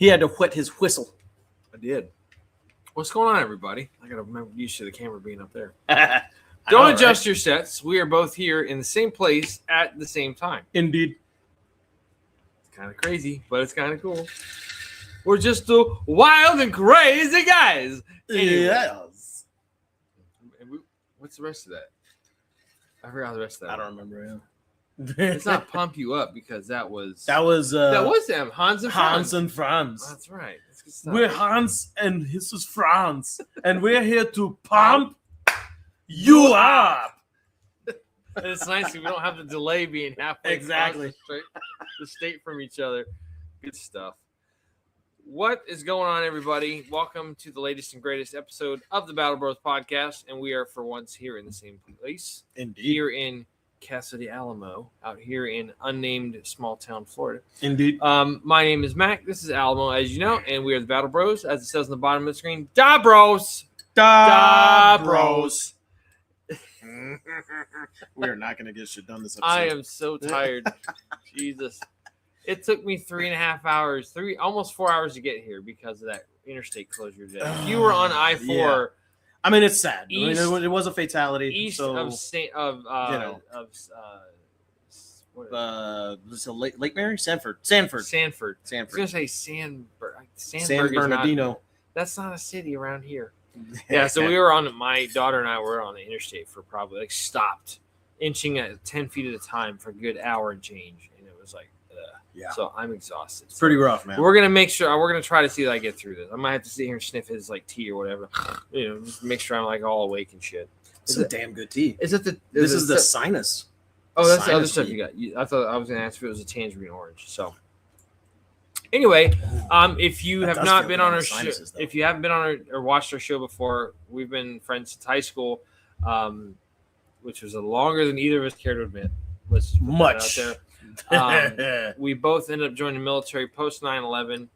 He had to wet his whistle. I did. What's going on, everybody? I got to remember used to the camera being up there. Don't Don't adjust your sets. We are both here in the same place at the same time. Indeed. It's kind of crazy, but it's kind of cool. We're just two wild and crazy guys. Anyway. Yes. What's the rest of that? I forgot the rest of that. I don't remember him. It's not Pump You Up because that was them. Hans and Franz. Hans and Franz. That's right. That's good stuff. We're Hans and this is Franz, and we're here to pump you up. And it's nice because we don't have the delay being halfway Exactly. across the state from each other. Good stuff. What is going on, everybody? Welcome to the latest and greatest episode of the Battle Bros podcast, and we are for once here in the same place. Indeed. Here in Casa de Alamo, out here in unnamed small town Florida. Indeed. My name is Mac. This is Alamo, as you know, and we are the Battle Bros, as it says on the bottom of the screen. Da Bros. Da Bros. We are not going to get shit done this episode. I am so tired. Jesus. It took me 3.5 hours, almost 4 hours to get here because of that interstate closure today. If you were on I-4, yeah. I mean, it's sad. East, it was a fatality. East so, of was it Lake Mary? Sanford. I Sanford. was going to say Sandburg. San Bernardino. That's not a city around here. Yeah, so we were my daughter and I were on the interstate for probably stopped inching at 10 feet at a time for a good hour and change. And it was like, yeah. So I'm exhausted. It's pretty rough, man. We're going to make sure, we're going to try to see that I get through this. I might have to sit here and sniff his tea or whatever, just make sure I'm all awake and shit. It's some damn good tea. Is it This is the sinus. Oh, that's sinus the other stuff tea. you got. I thought I was going to ask if it was a tangerine orange. So anyway, if you have not been on our show, if you haven't been on or watched our show before, we've been friends since high school, which was longer than either of us care to admit. Let's just put that out there. We both ended up joining the military post 9/11.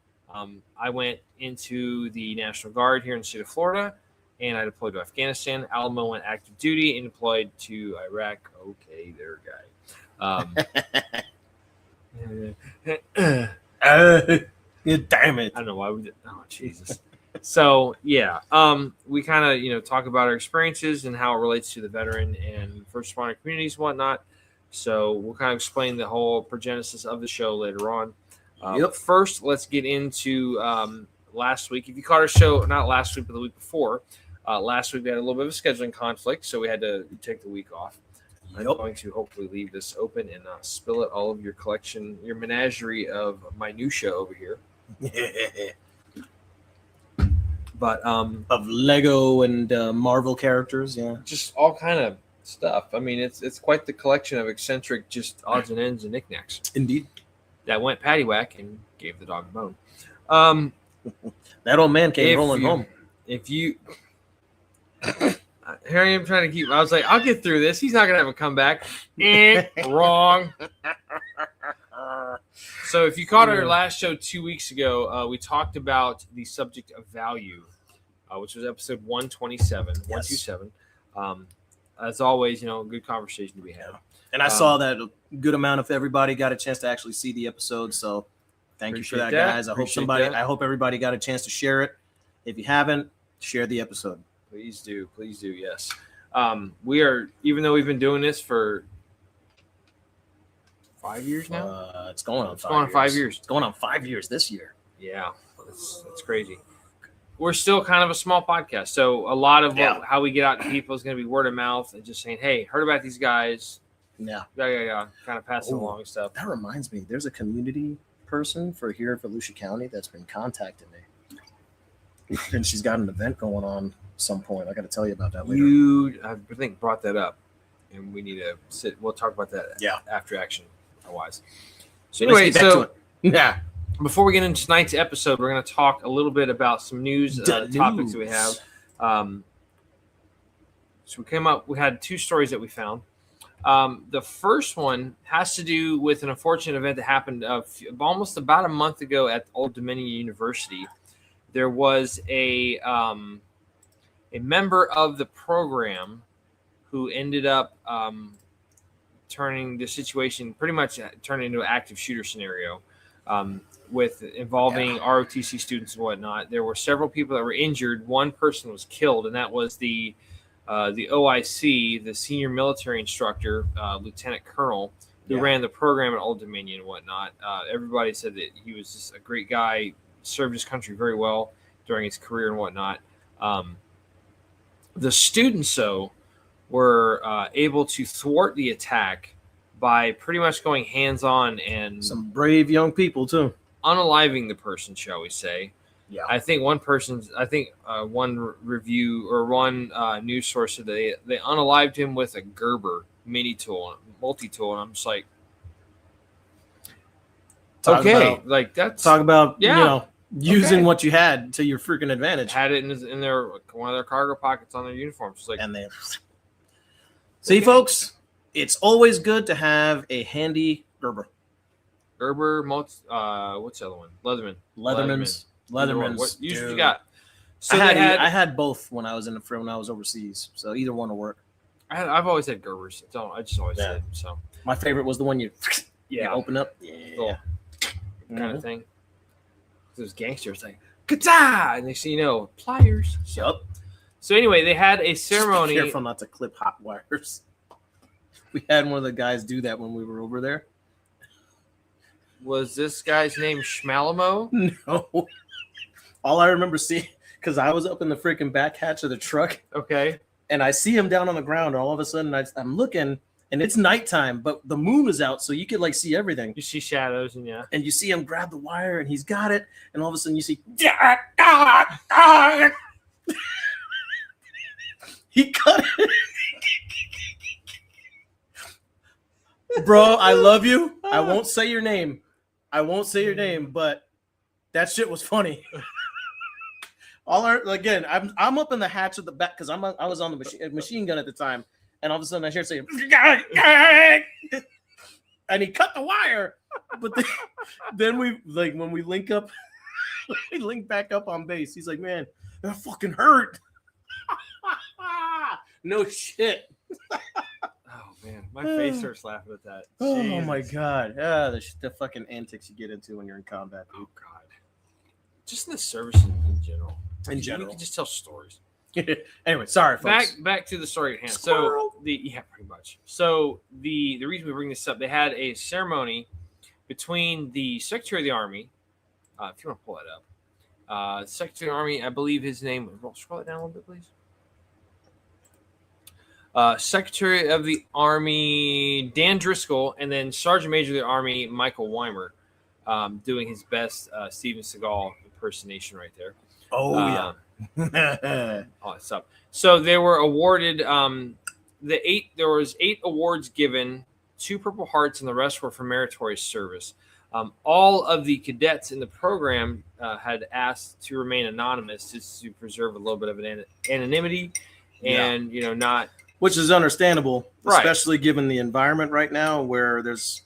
I went into the National Guard here in the state of Florida, and I deployed to Afghanistan. Alamo went active duty and deployed to Iraq. Okay, there, guy. Damn it! I don't know why we did. Oh, Jesus. So yeah, we kind of talk about our experiences and how it relates to the veteran and first responder communities and whatnot. So we'll kind of explain the whole progenesis of the show later on. First, let's get into last week. If you caught our show, not last week, but the week before, last week we had a little bit of a scheduling conflict, so we had to take the week off. I'm going to hopefully leave this open and spill it all of your collection, your menagerie of minutia over here. But of Lego and Marvel characters, yeah, just all kind of stuff. I mean, it's quite the collection of eccentric, just odds and ends and knickknacks. Indeed. That went paddywhack and gave the dog a bone. That old man came rolling home. If you, here I am trying to keep. I was like, I'll get through this. He's not gonna have a comeback. Wrong. So if you caught our last show 2 weeks ago, we talked about the subject of value, which was episode 127. Yes. 127. As always, good conversation to be had. And I saw that a good amount of everybody got a chance to actually see the episode. So thank you for that, guys. I hope everybody got a chance to share it. If you haven't, share the episode. Please do. Yes. We are, even though we've been doing this for 5 years now. It's going on 5 years. It's going on 5 years this year. Yeah. It's crazy. We're still kind of a small podcast. So a lot of how we get out to people is going to be word of mouth and just saying, hey, heard about these guys. Yeah. Kind of passing along stuff. That reminds me, there's a community person for here in Volusia County that's been contacting me. And she's got an event going on at some point. I got to tell you about that later. You, I think, brought that up. And we need to sit. We'll talk about that after action. Otherwise. So anyway, yeah. Before we get into tonight's episode, we're going to talk a little bit about some news topics that we have. So we had two stories that we found. The first one has to do with an unfortunate event that happened almost about a month ago at Old Dominion University. There was a member of the program who ended up turning the situation pretty much into an active shooter scenario. with involving ROTC students and whatnot. There were several people that were injured. One person was killed, and that was the OIC, the senior military instructor, Lieutenant Colonel, who ran the program at Old Dominion and whatnot. Everybody said that he was just a great guy, served his country very well during his career and whatnot. The students, though, were able to thwart the attack by pretty much going hands-on and some brave young people too, unaliving the person, shall we say. Yeah, I think one review or one news source said they unalived him with a Gerber multi-tool, and I'm just like, talk about using what you had to your freaking advantage. Had it in their one of their cargo pockets on their uniforms, and they see, folks, it's always good to have a handy Gerber. What's the other one? Leatherman's. What usually you got? So I had both when I was when I was overseas. So either one will work. I've always had Gerbers. I just always had them. So my favorite was the one you open up, kind of thing. Those gangsters like ka-ta! And they say, pliers. So anyway, they had a ceremony. Be careful not to clip hot wires. We had one of the guys do that when we were over there. Was this guy's name Schmalamo? No. All I remember seeing, because I was up in the freaking back hatch of the truck. Okay. And I see him down on the ground. And all of a sudden, I'm looking, and it's nighttime, but the moon is out, so you could see everything. You see shadows, and you see him grab the wire, and he's got it. And all of a sudden, you see, he cut it. Bro, I love you. I won't say your name. But that shit was funny. I'm up in the hatch of the back because I was on the machine gun at the time, and all of a sudden I hear saying, and he cut the wire. But then when we link up, we link back up on base. He's like, man, that fucking hurt. No shit. Oh man, my face starts laughing at that. Oh Jesus. My god, the fucking antics you get into when you're in combat. Dude. Oh god, just in the service in general. You can just tell stories. Anyway, sorry, folks. Back to the story at hand. Squirrel. So pretty much. So the reason we bring this up, they had a ceremony between the Secretary of the Army. If you want to pull that up, Secretary of the Army, I believe his name. Scroll it down a little bit, please. Secretary of the Army Dan Driscoll, and then Sergeant Major of the Army Michael Weimer, doing his best Steven Seagal impersonation right there. Oh yeah, all that stuff. So they were awarded there was 8 awards given, 2 Purple Hearts, and the rest were for meritorious service. All of the cadets in the program had asked to remain anonymous just to preserve a little bit of an anonymity, and not. Which is understandable, especially given the environment right now where there's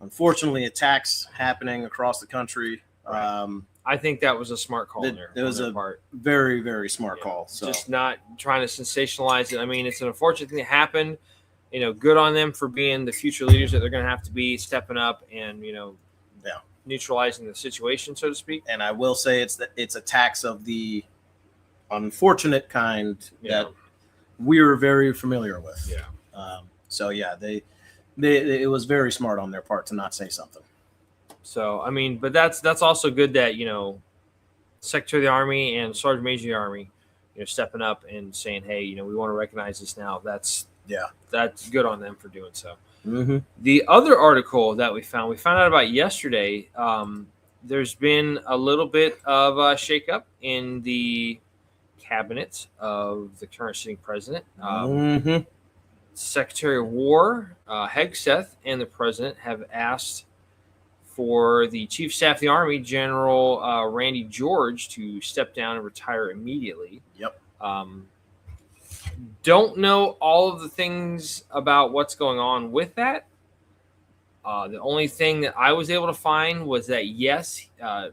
unfortunately attacks happening across the country. Right. I think that was a smart call there. It was a very, very smart call. So just not trying to sensationalize it. I mean, it's an unfortunate thing that happened. Good on them for being the future leaders that they're going to have to be, stepping up and, neutralizing the situation, so to speak. And I will say it's attacks of the unfortunate kind that we're very familiar with. Yeah. So it was very smart on their part to not say something. So I mean, but that's also good that Secretary of the Army and Sergeant Major of the Army, stepping up and saying, hey, we want to recognize this now. That's good on them for doing so. Mm-hmm. The other article that we found out about yesterday. There's been a little bit of a shakeup in the cabinet of the current sitting president. Secretary of War Hegseth and the president have asked for the Chief of Staff of the Army, General Randy George, to step down and retire immediately. Yep. Don't know all of the things about what's going on with that. The only thing that I was able to find was that, yes,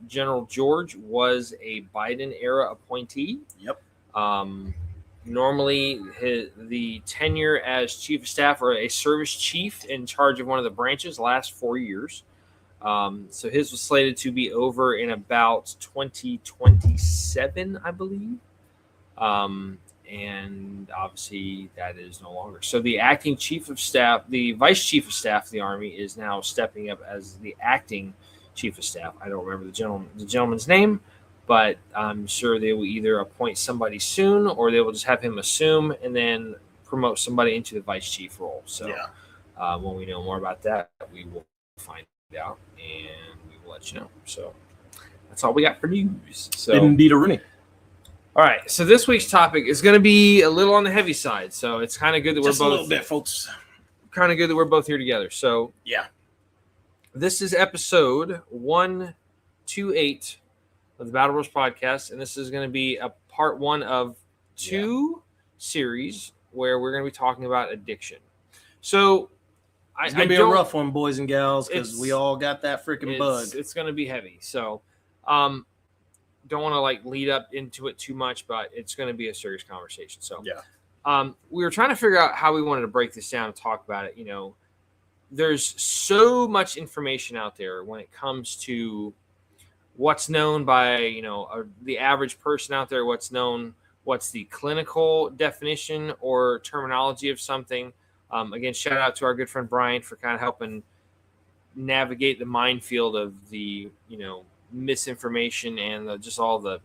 General George was a Biden-era appointee. Yep. Normally, the tenure as Chief of Staff or a service chief in charge of one of the branches lasts 4 years. So his was slated to be over in about 2027, I believe. And obviously that is no longer. So the acting chief of staff, the vice chief of staff of the Army, is now stepping up as the acting chief of staff. I don't remember the gentleman's name, but I'm sure they will either appoint somebody soon or they will just have him assume and then promote somebody into the vice chief role. So when we know more about that, we will find out and we will let you know. So that's all we got for news. So Indeed, Rooney. All right, so this week's topic is going to be a little on the heavy side, so it's kind of good that Just we're both a little bit, folks. Kind of good that we're both here together. So yeah, this is episode 128 of the Battle Bros podcast, and this is going to be a part one of two series where we're going to be talking about addiction. So it's going to be a rough one, boys and gals, because we all got that freaking bug. It's going to be heavy. So don't want to like lead up into it too much, but it's going to be a serious conversation. So we were trying to figure out how we wanted to break this down and talk about it. You know, there's so much information out there when it comes to what's known by, you know, the average person out there, what's the clinical definition or terminology of something. Again, shout out to our good friend Brian for kind of helping navigate the minefield of the, you know, misinformation and just all the,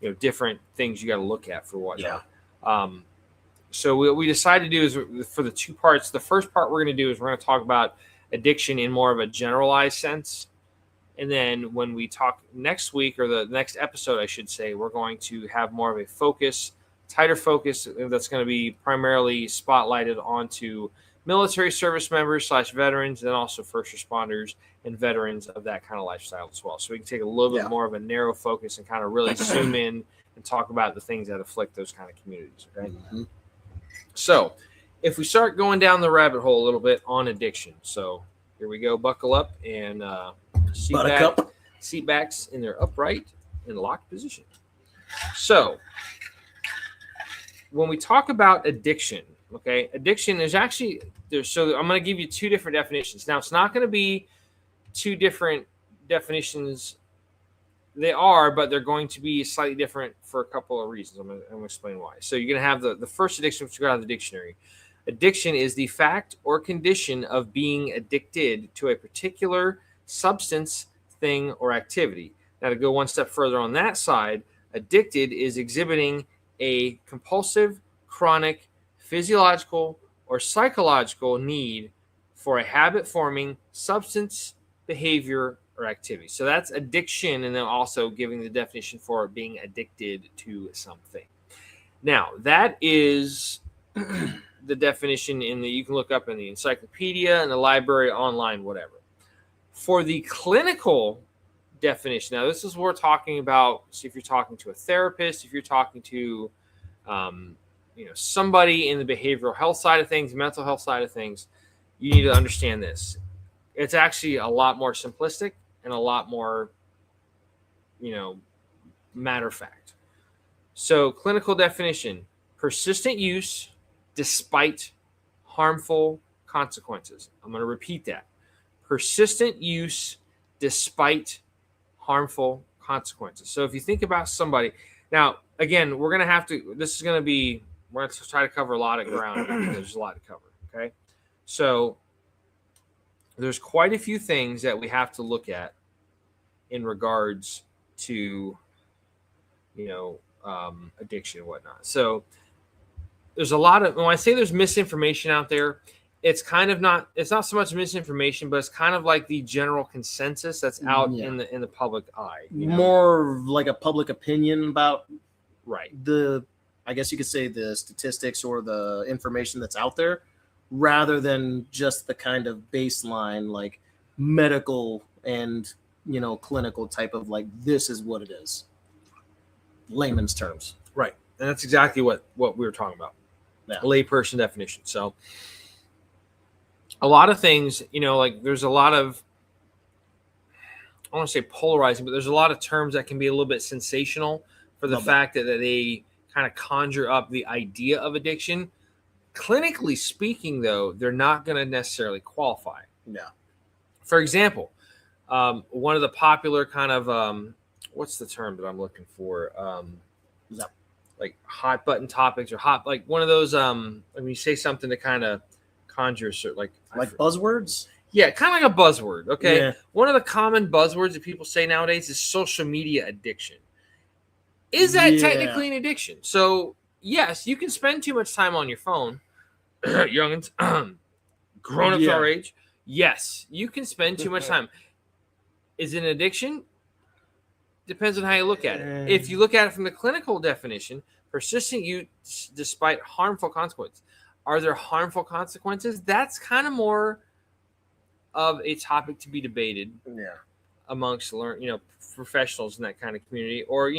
you know, different things you got to look at for whatnot. So what we decided to do is for the two parts. The first part we're going to do is we're going to talk about addiction in more of a generalized sense, and then when we talk next week or the next episode, I should say, we're going to have more of a tighter focus that's going to be primarily spotlighted onto military service members / veterans, and also first responders and veterans of that kind of lifestyle as well. So we can take a little bit more of a narrow focus and kind of really zoom in and talk about the things that afflict those kind of communities. Okay. Mm-hmm. So if we start going down the rabbit hole a little bit on addiction. So here we go. Buckle up and seat backs in their upright and locked position. So when we talk about addiction, okay, addiction is actually so I'm going to give you two different definitions. Now, it's not going to be two different definitions. They are, but they're going to be slightly different for a couple of reasons. I'm going to explain why. So you're going to have the first addiction, which you got out of the dictionary. Addiction is the fact or condition of being addicted to a particular substance, thing, or activity. Now, to go one step further on that side, addicted is exhibiting a compulsive, chronic, physiological, or psychological need for a habit-forming substance, behavior, or activity. So that's addiction, and then also giving the definition for being addicted to something. Now, that is the definition you can look up in the encyclopedia, in the library, online, whatever. For the clinical definition, now this is what we're talking about. So if you're talking to a therapist, if you're talking to somebody in the behavioral health side of things, mental health side of things, you need to understand this. It's actually a lot more simplistic and a lot more, matter of fact. So clinical definition: persistent use despite harmful consequences. I'm going to repeat that. Persistent use despite harmful consequences. So if you think about somebody, now, again, we're going to try to cover a lot of ground because there's a lot to cover, okay? So there's quite a few things that we have to look at in regards to, addiction and whatnot. So there's a lot of, when I say there's misinformation out there, it's not so much misinformation, but it's kind of like the general consensus that's out in the public eye. More like a public opinion about I guess you could say the statistics or the information that's out there, rather than just the kind of baseline, like medical and, clinical type of like, this is what it is. Layman's terms. Right. And that's exactly what we were talking about. Yeah. Layperson definition. So a lot of things, there's a lot of, I don't want to say polarizing, but there's a lot of terms that can be a little bit sensational for the fact that they kind of conjure up the idea of addiction. Clinically speaking, though, they're not going to necessarily qualify. Yeah. For example, One of the popular kind of what's the term that I'm looking for? Is that Like hot button topics or hot like one of those when you say something to kind of conjures like buzzwords? Yeah, kind of like a buzzword. Okay, Yeah. one of the common buzzwords that people say nowadays is social media addiction. Is that technically an addiction? So yes, you can spend too much time on your phone, youngins, grown-ups our age. Yes, you can spend too much time. Is it an addiction? Depends on how you look at it. If you look at it from the clinical definition, persistent use despite harmful consequences. Are there harmful consequences? That's kind of more of a topic to be debated. Yeah. Amongst professionals in that kind of community, or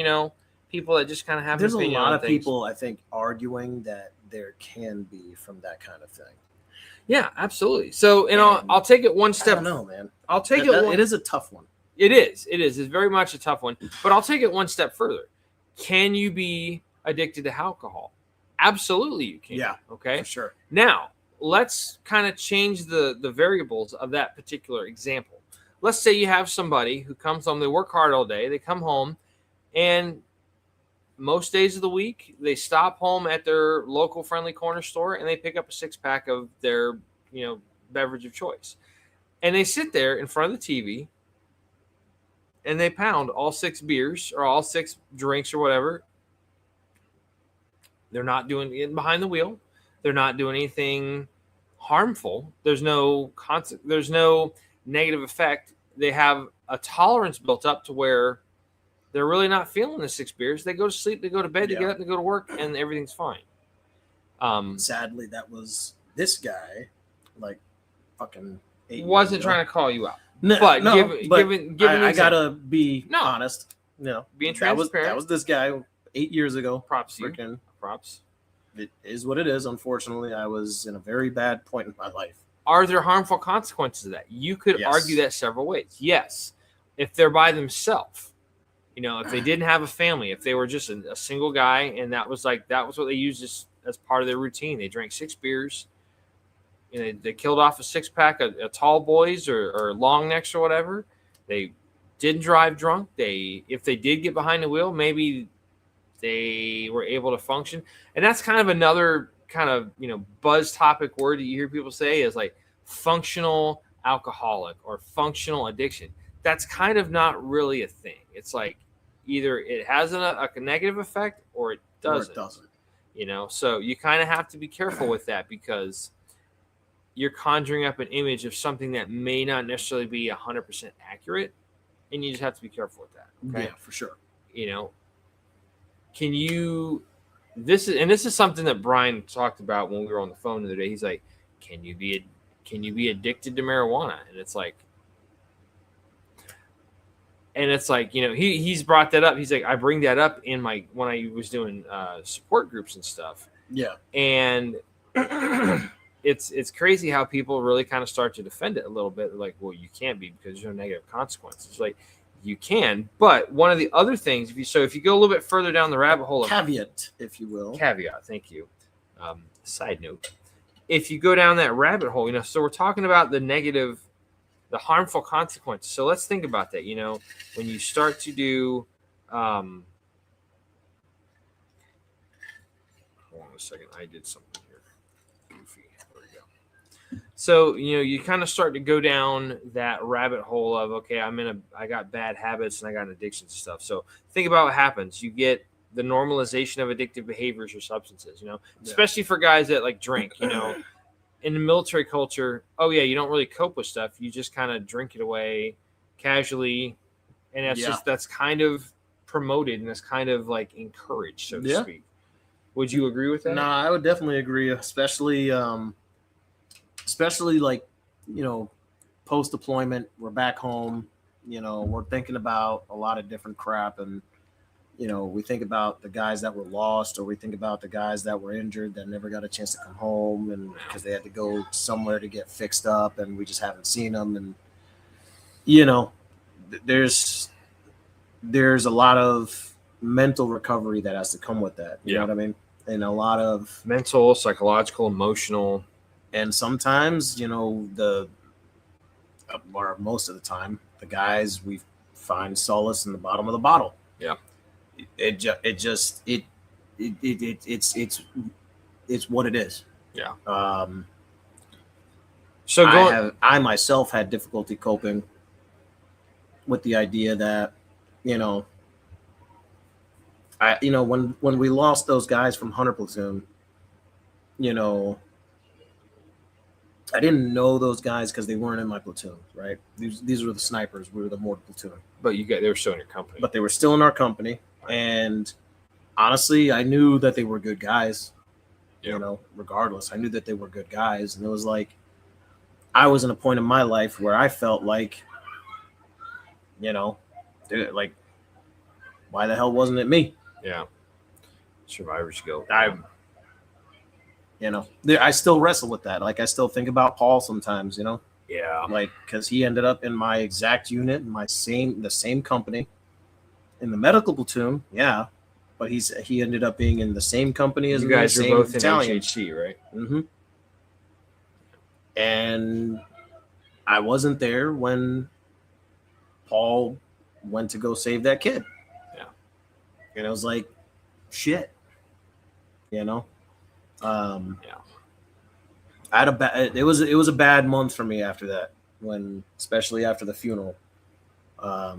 people that just kind of have. There's an a opinion lot on of things. people, I think, arguing that there can be from that kind of thing. Yeah, absolutely. So, I'll take it one step. I don't know, man. I'll take it is a tough one. It is. It's very much a tough one. But I'll take it one step further. Can you be addicted to alcohol? Absolutely, you can. Yeah. Okay. For sure. Now, let's kind of change the variables of that particular example. Let's say you have somebody who comes home, they work hard all day, they come home, and most days of the week, they stop home at their local friendly corner store and they pick up a 6-pack of their, beverage of choice. And they sit there in front of the TV and they pound all 6 beers or all 6 drinks or whatever. They're not doing it behind the wheel. They're not doing anything harmful. There's no negative effect. They have a tolerance built up to where they're really not feeling the 6 beers. They go to sleep, they go to bed, they get up, they go to work, and everything's fine. Sadly, that was this guy, like fucking 8 wasn't years trying to call you out. No, but given I gotta be No. honest. Being that transparent. was this guy 8 years ago. Props to you. Freaking Props. It is what it is. Unfortunately, I was in a very bad point in my life. Are there harmful consequences of that? You could argue that several ways. Yes. If they're by themselves, if they didn't have a family, if they were just a single guy and that was what they used as part of their routine. They drank 6 beers. They killed off a 6-pack of tall boys or long necks or whatever. They didn't drive drunk. If they did get behind the wheel, maybe they were able to function. And that's kind of another kind of, buzz topic word that you hear people say is like functional alcoholic or functional addiction. That's kind of not really a thing. It's like either it has a negative effect or it doesn't. So you kind of have to be careful with that because you're conjuring up an image of something that may not necessarily be 100% accurate, and you just have to be careful with that. Okay? Yeah, for sure. Can you? This is something that Brian talked about when we were on the phone the other day. He's like, "Can you be addicted to marijuana?" And it's like, he's brought that up. He's like, I bring that up when I was doing support groups and stuff. Yeah, and it's crazy how people really kind of start to defend it a little bit. They're like, well, you can't be because there's no negative consequences. Like, you can, but one of the other things, if you go a little bit further down the rabbit hole, caveat, if you will, thank you. Side note, if you go down that rabbit hole, so we're talking about the harmful consequences. So let's think about that. When you start to do, hold on a second, I did something here. Goofy. There we go. So, you kind of start to go down that rabbit hole of, okay, I got bad habits and I got addictions and stuff. So think about what happens. You get the normalization of addictive behaviors or substances, especially for guys that like drink, in the military culture. Oh yeah. You don't really cope with stuff. You just kind of drink it away casually. And that's kind of promoted and that's kind of like encouraged, so to speak. Would you agree with that? No, I would definitely agree, especially like, post deployment, we're back home, we're thinking about a lot of different crap. And, we think about the guys that were lost, or we think about the guys that were injured that never got a chance to come home and because they had to go somewhere to get fixed up and we just haven't seen them. And, there's a lot of mental recovery that has to come with that. You know what I mean? And a lot of mental, psychological, emotional. And sometimes, or most of the time, the guys we find solace in the bottom of the bottle. Yeah. It's what it is. Yeah. So I myself had difficulty coping with the idea that, when we lost those guys from Hunter Platoon, I didn't know those guys because they weren't in my platoon, right? These were the snipers. We were the mortar platoon. But they were still in your company. But they were still in our company, and honestly, I knew that they were good guys. Yeah. Regardless, I knew that they were good guys, and it was like I was in a point in my life where I felt like, dude, like, why the hell wasn't it me? Yeah. Survivor's guilt. I still wrestle with that. Like, I still think about Paul sometimes, Yeah. like, because he ended up in my exact unit, in the same company, in the medical platoon. Yeah, but he ended up being in the same company as you me, guys are same both battalion. in HHC, right? Mm-hmm. And I wasn't there when Paul went to go save that kid. Yeah. And I was like, shit. Yeah. I had it was a bad month for me after that, especially after the funeral. I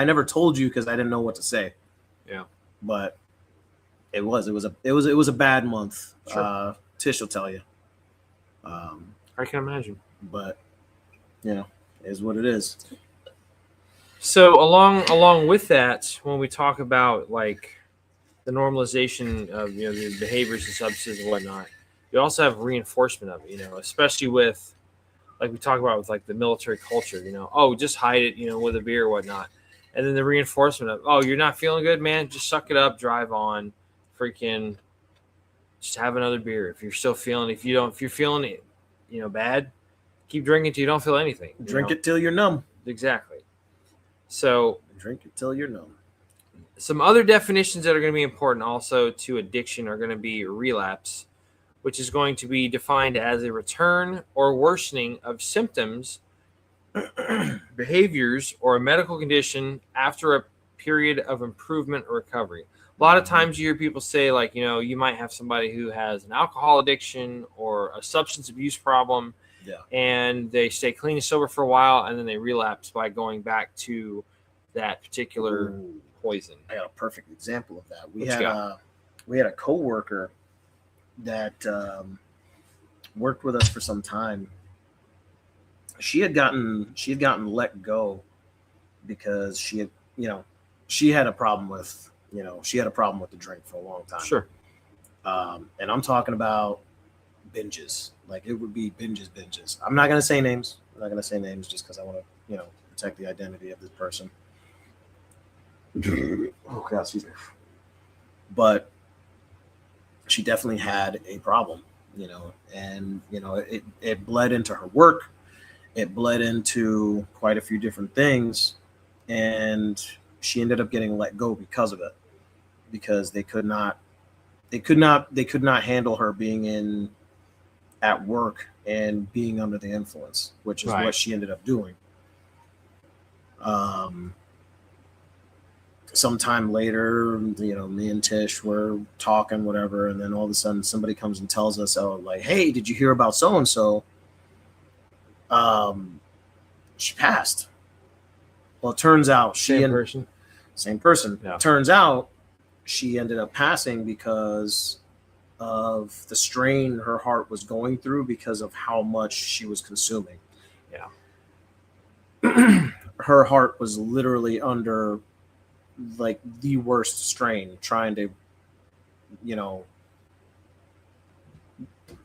never told you because I didn't know what to say. Yeah. But it was a bad month. Sure. Tish will tell you. I can imagine. But it is what it is. So along with that, when we talk about like the normalization of the behaviors and substances and whatnot, you also have reinforcement of it. Especially with, like we talk about with like the military culture. Just hide it, with a beer or whatnot, and then the reinforcement of, oh, you're not feeling good, man, just suck it up, drive on, freaking, just have another beer if you're still feeling. If you're feeling it, bad, keep drinking till you don't feel anything. Drink it till you're numb. Exactly. So drink it till you're numb. Some other definitions that are going to be important also to addiction are going to be relapse, which is going to be defined as a return or worsening of symptoms, behaviors, or a medical condition after a period of improvement or recovery. A lot of times you hear people say, like, you might have somebody who has an alcohol addiction or a substance abuse problem, and they stay clean and sober for a while, and then they relapse by going back to that particular poison. I got a perfect example of that. We had a coworker that worked with us for some time. She had gotten let go because she had a problem with the drink for a long time. Sure. And I'm talking about binges. Like, it would be binges. I'm not gonna say names. Just because I want to protect the identity of this person. Oh God, excuse me. But she definitely had a problem, and it bled into her work. It bled into quite a few different things, and she ended up getting let go because of it, because they could not handle her being at work and being under the influence, which is what she ended up doing. Sometime later, me and Tish were talking, whatever, and then all of a sudden somebody comes and tells us, oh, like, hey, did you hear about so-and-so? She passed. Well, it turns out same person. Yeah. Turns out she ended up passing because of the strain her heart was going through because of how much she was consuming. Yeah. Her heart was literally under like the worst strain, trying to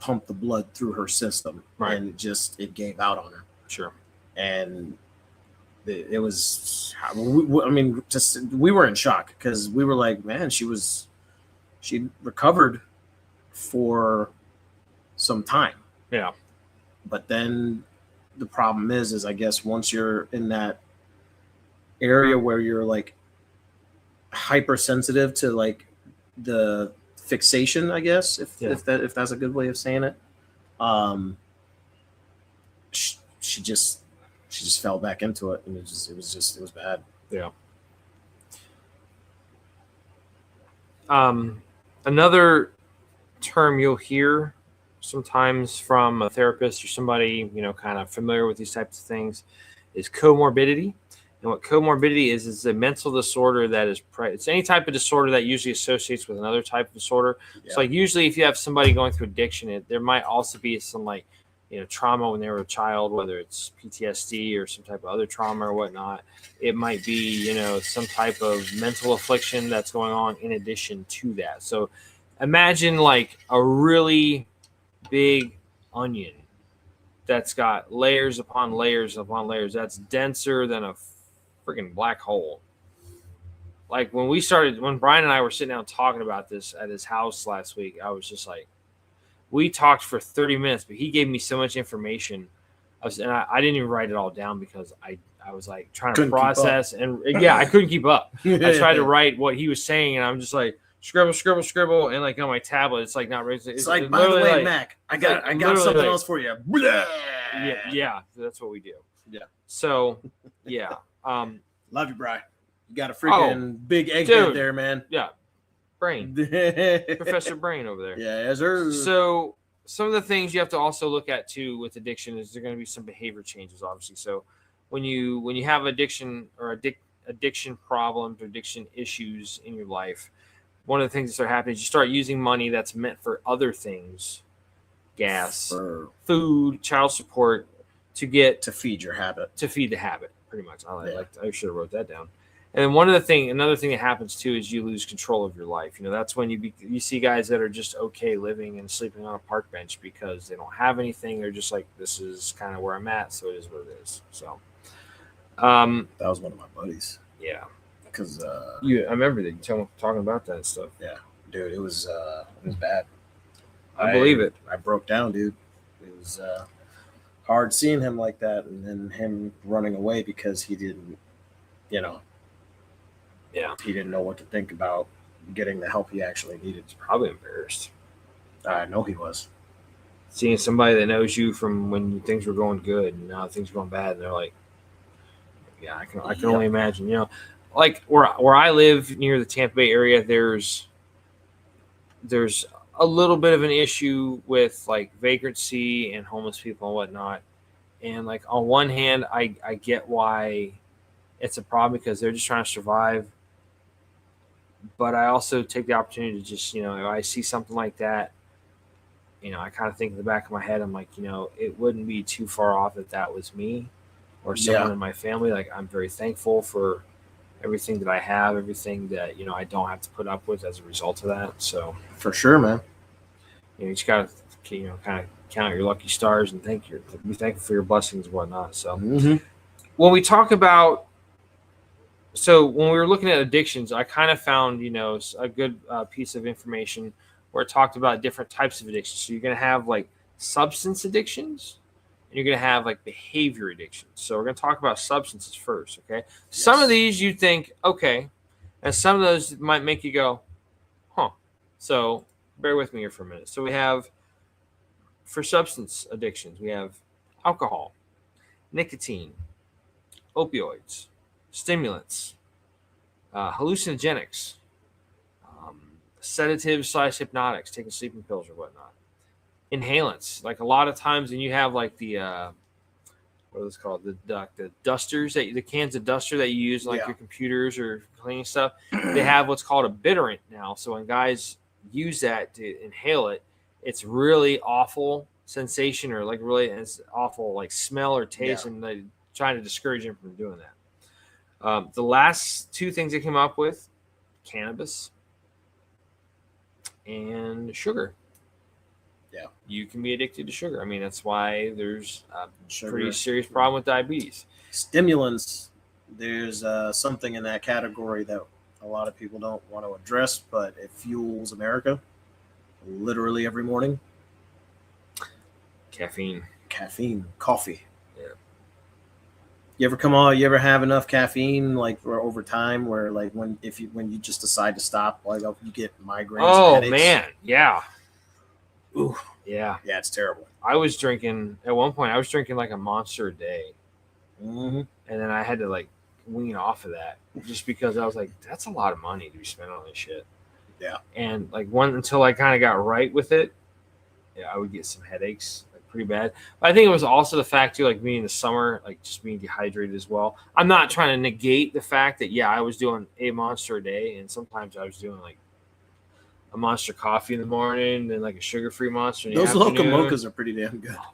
pump the blood through her system, and it gave out on her. Sure. And it was, we were in shock because we were like, man, she recovered for some time. Yeah. But then the problem is I guess once you're in that area where you're like hypersensitive to like the fixation, I guess, if that's a good way of saying it, she just fell back into it, and it was bad. Yeah. Another term you'll hear sometimes from a therapist or somebody, kind of familiar with these types of things, is comorbidity. And what comorbidity is a mental disorder that it's any type of disorder that usually associates with another type of disorder. Yeah. So like usually if you have somebody going through addiction, there might also be some like, trauma when they were a child, whether it's PTSD or some type of other trauma or whatnot. It might be, some type of mental affliction that's going on in addition to that. So imagine like a really big onion that's got layers upon layers upon layers. That's denser than a freaking black hole. Like when Brian and I were sitting down talking about this at his house last week, I was just like, we talked for 30 minutes, but he gave me so much information. I didn't even write it all down because I was like trying to process, and I couldn't keep up. I tried to write what he was saying, and I'm just like scribble, and like on my tablet, it's like not ready. It's like, by the way, like, Mac, I got something else for you. Yeah, that's what we do. Yeah. So, yeah. Love you, Brian. You got a freaking big egghead there, man. Yeah. Brain. Professor Brain over there. Yeah, sir. So some of the things you have to also look at too with addiction is there going to be some behavior changes, obviously. So when you have addiction or addiction problems or addiction issues in your life, one of the things that start happening is you start using money that's meant for other things, gas, food, child support, to feed your habit. To feed the habit, pretty much. I should have wrote that down. And then another thing that happens too is you lose control of your life. That's when you see guys that are just okay living and sleeping on a park bench because they don't have anything. They're just like, this is kind of where I'm at, so it is what it is. So, that was one of my buddies. Yeah, because I remember that you talking about that stuff. Yeah, dude, it was bad. I believe it. I broke down, dude. It was hard seeing him like that, and then him running away because he didn't, Yeah, he didn't know what to think about getting the help he actually needed. He's probably embarrassed. I know he was. Seeing somebody that knows you from when things were going good and now things are going bad, and they're like, yeah, I can only imagine. Like where I live near the Tampa Bay area, there's a little bit of an issue with like vagrancy and homeless people and whatnot. And like on one hand, I get why it's a problem because they're just trying to survive. But I also take the opportunity to just, if I see something like that, I kind of think in the back of my head, I'm like, it wouldn't be too far off if that was me or someone in my family. Like, I'm very thankful for everything that I have, everything that, I don't have to put up with as a result of that. So for sure, man. You just got to, kind of count your lucky stars and be thankful for your blessings and whatnot. So when we talk about, when we were looking at addictions, I kind of found, a good piece of information where it talked about different types of addictions. So you're going to have like substance addictions and you're going to have like behavior addictions. So we're going to talk about substances first. Okay. Yes. Some of these you think, okay. And some of those might make you go, huh. So bear with me here for a minute. So we have, for substance addictions, we have alcohol, nicotine, opioids, stimulants, hallucinogenics, sedatives / hypnotics, taking sleeping pills or whatnot, inhalants. Like a lot of times when you have like the what is it called, the dusters, the cans of duster that you use like your computers or cleaning stuff, they have what's called a bitterant now. So when guys use that to inhale it, it's really awful sensation or like really it's awful like smell or taste, and they're trying to discourage them from doing that. The last two things they came up with, cannabis and sugar. Yeah, you can be addicted to sugar. I mean, that's why there's a pretty serious problem with diabetes. Stimulants, there's something in that category that a lot of people don't want to address, but it fuels America literally every morning. Caffeine, coffee. Yeah. You ever have enough caffeine like for over time where like when you just decide to stop, like you get migraines? Oh headaches? Man, yeah. Ooh, Yeah. yeah, it's terrible. I was drinking at one point. I was drinking like a Monster a day, Mm-hmm. and then I had to like wean off of that just because I was like, that's a lot of money to be spent on this shit. Yeah. And like until I kind of got right with it, yeah, I would get some headaches like pretty bad. But I think it was also the fact too, like being in the summer, like just being dehydrated as well. I'm not trying to negate the fact that I was doing a Monster a day, and sometimes I was doing like a Monster coffee in the morning and like a sugar-free Monster in the Those afternoon. Locomochas are pretty damn good. Oh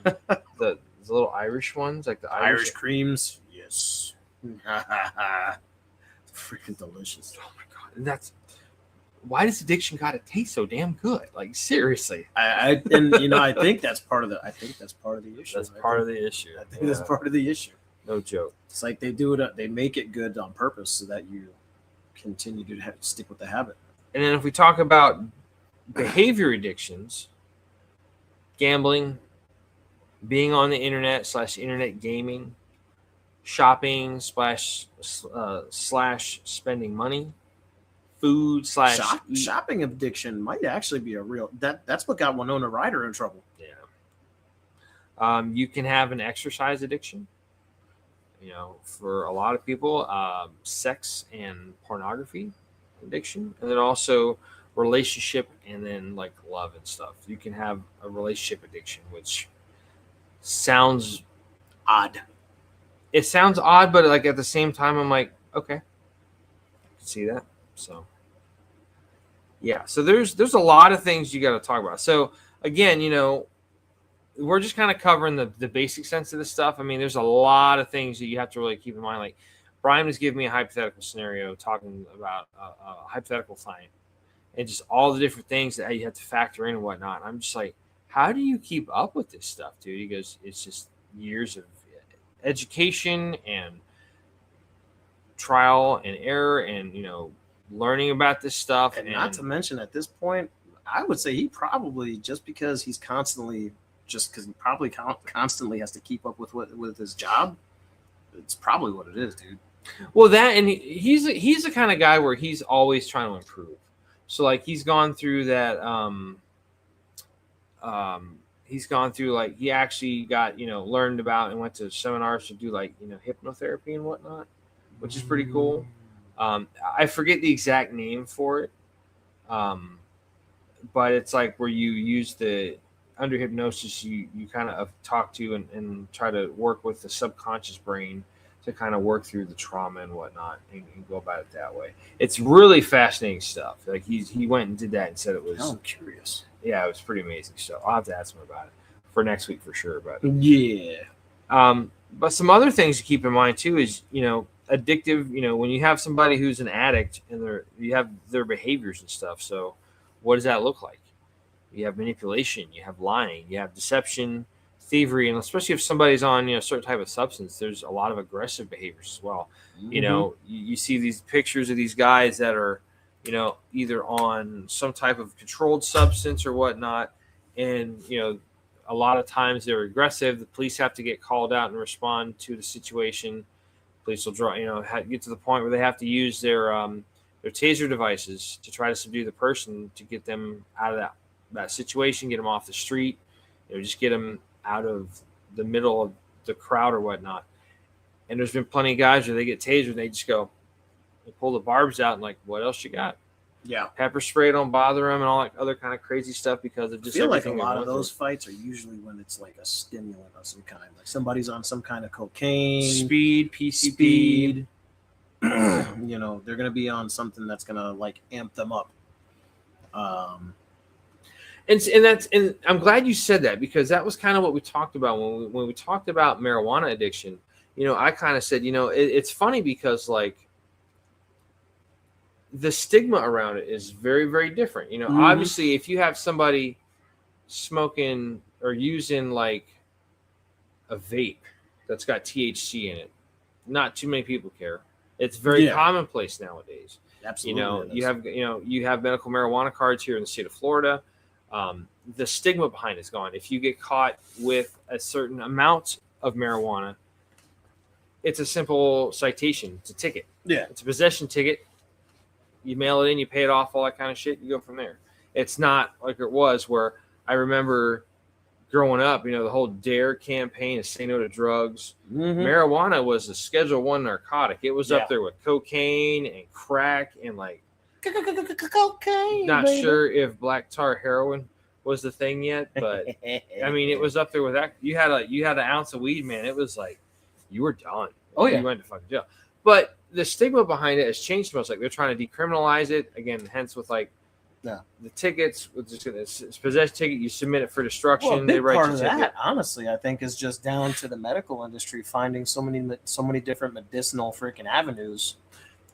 god, the little Irish ones, like the Irish creams, yes. Freaking delicious. Oh my god, and that's why does addiction got to taste so damn good? Like seriously, I think that's part of the. I think that's part of the issue. that's part of the issue. I think that's part of the issue. No joke. It's like they do it. They make it good on purpose so that you continue to stick with the habit. And then if we talk about behavior addictions, gambling, being on the internet / internet gaming, shopping / slash spending money, food / shopping addiction might actually be a real that's what got Winona Ryder in trouble. Yeah. You can have an exercise addiction. For a lot of people, sex and pornography addiction, and then also relationship and then like love and stuff. You can have a relationship addiction, which sounds Odd. It sounds odd, but like at the same time, I'm like, okay, I can see that. So yeah, so there's a lot of things you got to talk about. So again, we're just kind of covering the basic sense of this stuff. I mean, there's a lot of things that you have to really keep in mind. Like Brian was giving me a hypothetical scenario, talking about a hypothetical client and just all the different things that you have to factor in and whatnot. I'm just like, how do you keep up with this stuff, dude? He goes, it's just years of education and trial and error and, learning about this stuff. And not to mention at this point, I would say he probably, just because he probably constantly has to keep up with his job, it's probably what it is, dude. Well, that, and he's the kind of guy where he's always trying to improve. So like he's gone through that. He's gone through like he actually got learned about and went to seminars to do like hypnotherapy and whatnot, which is pretty cool. I forget the exact name for it, but it's like where you use the under hypnosis, you kind of talk to and try to work with the subconscious brain to kind of work through the trauma and whatnot and go about it that way. It's really fascinating stuff. Like he went and did that and said it was. I'm curious. Yeah, it was pretty amazing. So I'll have to ask him about it for next week for sure. But yeah. But some other things to keep in mind too is addictive. When you have somebody who's an addict and you have their behaviors and stuff. So what does that look like? You have manipulation, you have lying, you have deception, thievery, and especially if somebody's on a certain type of substance, there's a lot of aggressive behaviors as well. Mm-hmm. You see these pictures of these guys that are either on some type of controlled substance or whatnot, and a lot of times they're aggressive. The police have to get called out and respond to the situation. Police will get to the point where they have to use their taser devices to try to subdue the person to get them out of that situation, get them off the street, just get them out of the middle of the crowd or whatnot. And there's been plenty of guys where they get tasered and they just go, they pull the barbs out and like, what else you got? Yeah. Pepper spray don't bother them and all that other kind of crazy stuff because of just I feel like a everything lot of those fights are usually when it's like a stimulant of some kind, like somebody's on some kind of cocaine, speed, PCP. They're going to be on something that's going to like amp them up. And I'm glad you said that because that was kind of what we talked about when we talked about marijuana addiction. I kind of said, it's funny because like the stigma around it is very, very different. Obviously if you have somebody smoking or using like a vape that's got THC in it, not too many people care. It's very commonplace nowadays. Absolutely. You have medical marijuana cards here in the state of Florida. The stigma behind it's gone. If you get caught with a certain amount of marijuana, it's a simple citation. It's a ticket. Yeah. It's a possession ticket. You mail it in, you pay it off, all that kind of shit. You go from there. It's not like it was where I remember growing up, the whole DARE campaign to say no to drugs. Marijuana was a Schedule I narcotic. It was up there with cocaine and crack and like cocaine. Not baby. sure if black tar heroin was the thing yet, but I mean, it was up there with that. You had an ounce of weed, man. It was like you were done. Oh yeah, you went to fucking jail. But the stigma behind it has changed so much. Like they're trying to decriminalize it again. Hence, with like the tickets, with just it's possession ticket, you submit it for destruction. Well, a big they write part your of ticket. that, honestly, I think, is just down to the medical industry finding so many different medicinal freaking avenues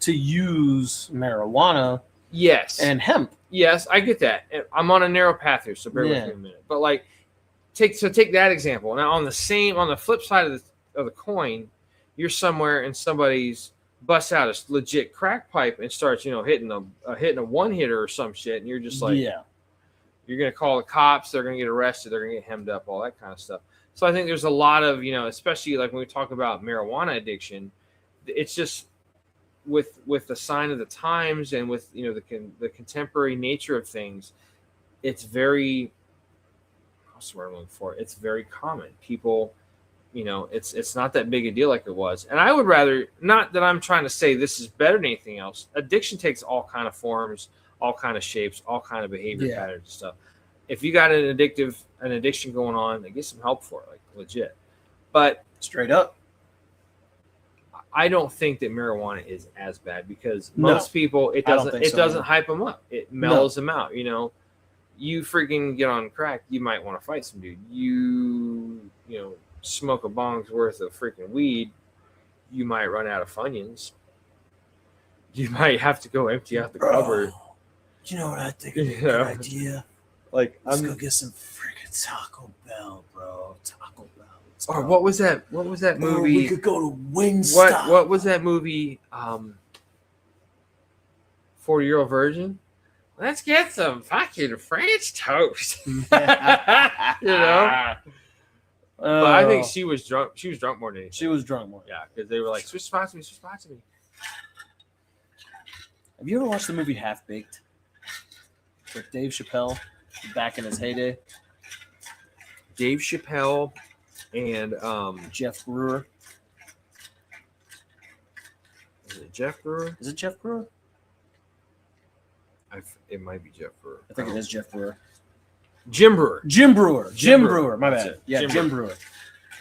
to use marijuana. Yes, and hemp. Yes, I get that. I'm on a narrow path here, so bear with me a minute. But like, take that example. Now, on the flip side of the coin, you're somewhere and somebody's busts out a legit crack pipe and starts, hitting a one hitter or some shit, and you're just like, you're gonna call the cops. They're gonna get arrested. They're gonna get hemmed up. All that kind of stuff. So I think there's a lot of, especially like when we talk about marijuana addiction, it's just with the sign of the times and with the contemporary nature of things, it's very what's the word I'm looking for? It's very common. People, it's not that big a deal like it was. And I would rather, not that I'm trying to say this is better than anything else. Addiction takes all kind of forms, all kind of shapes, all kind of behavior patterns and stuff. If you got an addiction going on, get some help for it, like legit. But straight up, I don't think that marijuana is as bad because most people it doesn't hype them up. It mellows them out. You freaking get on crack, you might want to fight some dude. You smoke a bong's worth of freaking weed, you might run out of Funyuns. You might have to go empty out the cupboard. You know what I think is a good idea? Like, let's go get some freaking Taco Bell, bro. Taco Bell. Or what was that? What was that movie? We could go to Wingstop. What was that movie? 40-Year-Old Virgin. Let's get some fucking French toast. But I think she was drunk. She was drunk more than anything. She was drunk more. Yeah, because they were like, switch spots to me, switch spots to me. Have you ever watched the movie Half Baked with Dave Chappelle back in his heyday? Dave Chappelle and Jeff Brewer. Is it Jeff Brewer? Is it Jeff Brewer? It might be Jeff Brewer. I think it is Jeff Brewer. Jim Brewer. Jim Brewer. My bad. Yeah, Jim Brewer.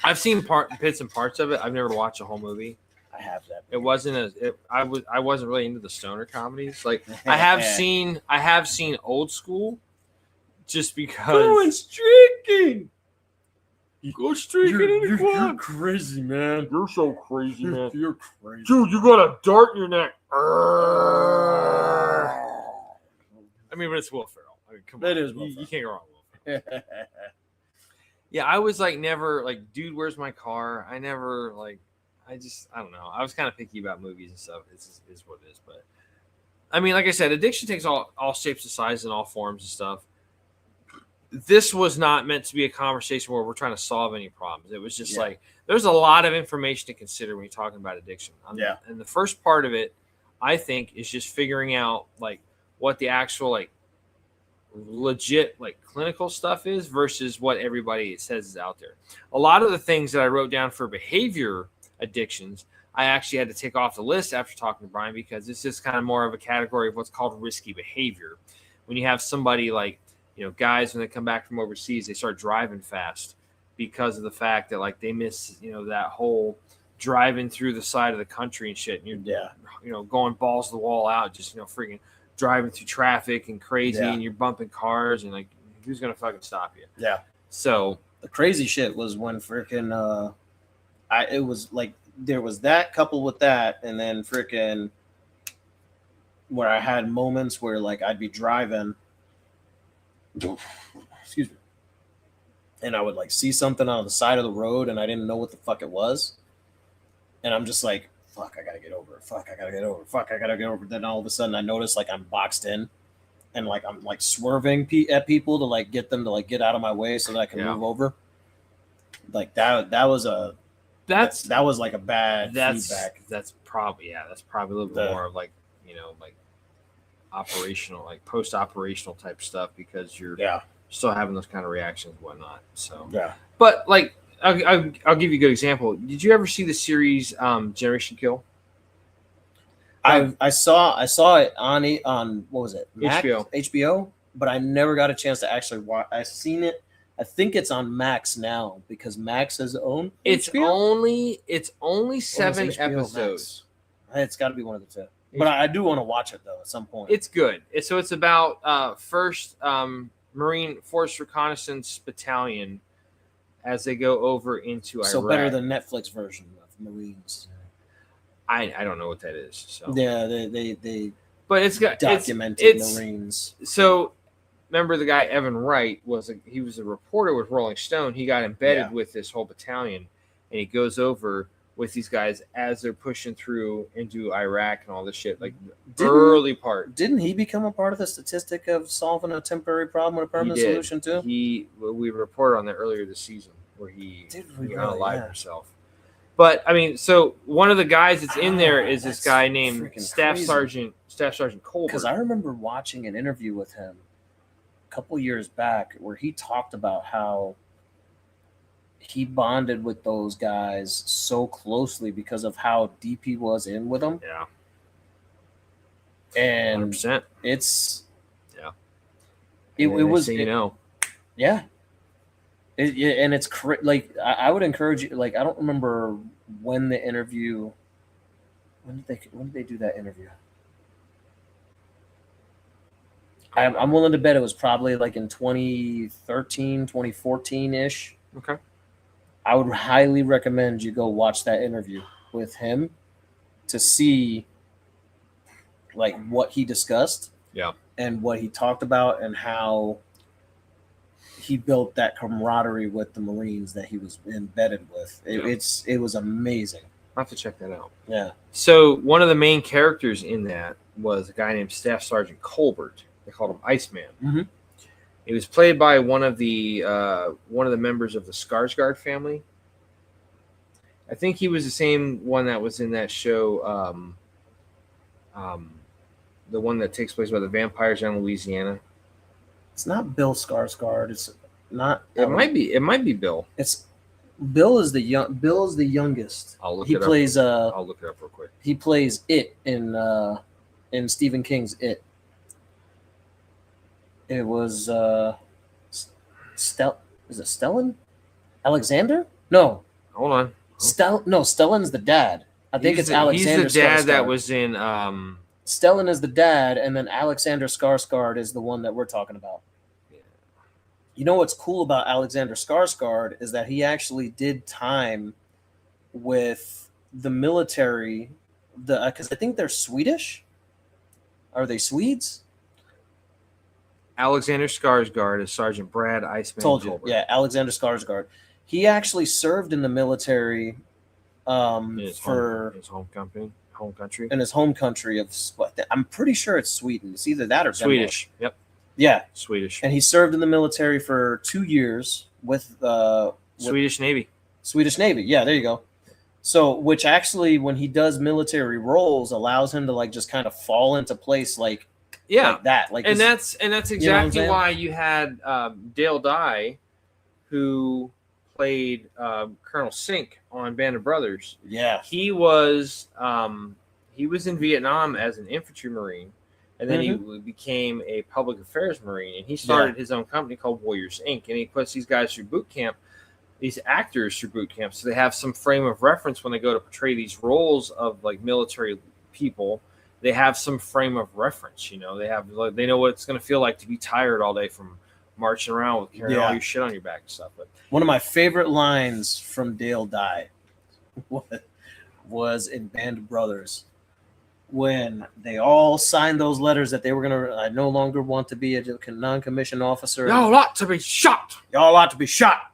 I've seen bits and parts of it. I've never watched the whole movie. I have that. It wasn't I wasn't really into the stoner comedies. Like I have seen Old School, just because. Going streaking. Go streaking in the club. You're crazy, man. You're so crazy, man. You're crazy, dude. You got a dart in your neck. I mean, but it's Will Ferrell. I mean, come on. It is Will you can't go wrong with Will Ferrell. Yeah, I was like never like, dude, where's my car? I never like. I don't know. I was kind of picky about movies and stuff. It's what it is. But I mean, like I said, addiction takes all shapes and sizes and all forms and stuff. This was not meant to be a conversation where we're trying to solve any problems. It was just like, there's a lot of information to consider when you're talking about addiction. And the first part of it, I think, is just figuring out like what the actual like legit like clinical stuff is versus what everybody says is out there. A lot of the things that I wrote down for behavior addictions, I actually had to take off the list after talking to Brian because it's just kind of more of a category of what's called risky behavior. When you have somebody like, guys, when they come back from overseas, they start driving fast because of the fact that like they miss, that whole driving through the side of the country and shit. And you're, going balls to the wall out, just, freaking driving through traffic and crazy and you're bumping cars and like, who's going to fucking stop you? Yeah. So the crazy shit was when freaking, it was like, there was that coupled with that. And then freaking where I had moments where like I'd be driving, excuse me, and I would like see something on the side of the road and I didn't know what the fuck it was. And I'm just like, fuck, I gotta get over it. Fuck, I gotta get over it. Fuck, I gotta get over it. Then all of a sudden I notice like I'm boxed in and like I'm like swerving at people to like get them to like get out of my way so that I can move over. Like that was like a bad feedback. That's probably a little bit more of like, like operational, like post-operational type stuff because you're still having those kind of reactions and whatnot. So, Yeah. but like, I'll give you a good example. Did you ever see the series Generation Kill? I saw it on what was it? HBO, but I never got a chance to actually watch. I've seen it. I think it's on Max now because Max has owned. It's only Or was 7 HBO episodes. Max? It's got to be one of the two. But I do want to watch it though at some point. It's good. It's about first Marine Force Reconnaissance Battalion as they go over into Iraq. So better than Netflix version of Marines. I don't know what that is. So Yeah, they but it's got documented Marines. So remember the guy Evan Wright he was a reporter with Rolling Stone. He got embedded with this whole battalion, and he goes over with these guys as they're pushing through into Iraq and all this shit. Like early part. Didn't he become a part of the statistic of solving a temporary problem with a permanent solution too? We reported on that earlier this season where he unalived himself. But I mean, so one of the guys that's in there is this guy named Staff Sergeant Colbert. Because I remember watching an interview with him a couple years back where he talked about how he bonded with those guys so closely because of how deep he was in with them. Yeah. And 100%. It was Yeah. And it's like I would encourage you. Like I don't remember when the interview. When did they do that interview? I'm willing to bet it was probably like in 2013, 2014 ish. Okay. I would highly recommend you go watch that interview with him to see like what he discussed. Yeah. And what he talked about and how he built that camaraderie with the Marines that he was embedded with. It was amazing. I'll have to check that out. Yeah. So one of the main characters in that was a guy named Staff Sergeant Colbert. They called him Iceman. Mm-hmm. He was played by one of the members of the Skarsgård family. I think he was the same one that was in that show, the one that takes place by the vampires in Louisiana. It's not Bill Skarsgård. It's not. It might be. It might be Bill. It's Bill is the youngest. I'll look He it plays. up. I'll look it up real quick. He plays It in Stephen King's It. It was Is it Stellan? Alexander? No. Hold on. Stellan's the dad. I think it's Alexander. He's the dad Skarsgård. that was in. Stellan is the dad, and then Alexander Skarsgård is the one that we're talking about. Yeah. You know what's cool about Alexander Skarsgård is that he actually did time with the military. Because I think they're Swedish. Are they Swedes? Alexander Skarsgård is Sergeant Brad Iceman. Told you, Colbert. yeah, Alexander Skarsgård. He actually served in the military In his home country. in his home country of what? I'm pretty sure it's Sweden. It's either that or Swedish. Denmark. Yep. Yeah, Swedish. and he served in the military for 2 years with Swedish Navy. Swedish Navy. Yeah, there you go. So, which actually, when he does military roles, allows him to like just kind of fall into place, like that. Like, and that's exactly saying? why you had Dale Dye, who played Colonel Sink on Band of Brothers. Yeah, he was in Vietnam as an infantry marine, and then he became a public affairs marine, and he started his own company called Warriors Inc. And he puts these guys through boot camp, these actors through boot camp, so they have some frame of reference when they go to portray these roles of like military people. They have some frame of reference, you know. They know what it's going to feel like to be tired all day from marching around with carrying all your shit on your back and stuff. But one of my favorite lines from Dale Dye was in Band of Brothers when they all signed those letters that they were going to. I no longer want to be a non-commissioned officer. Y'all ought to be shot. Y'all ought to be shot.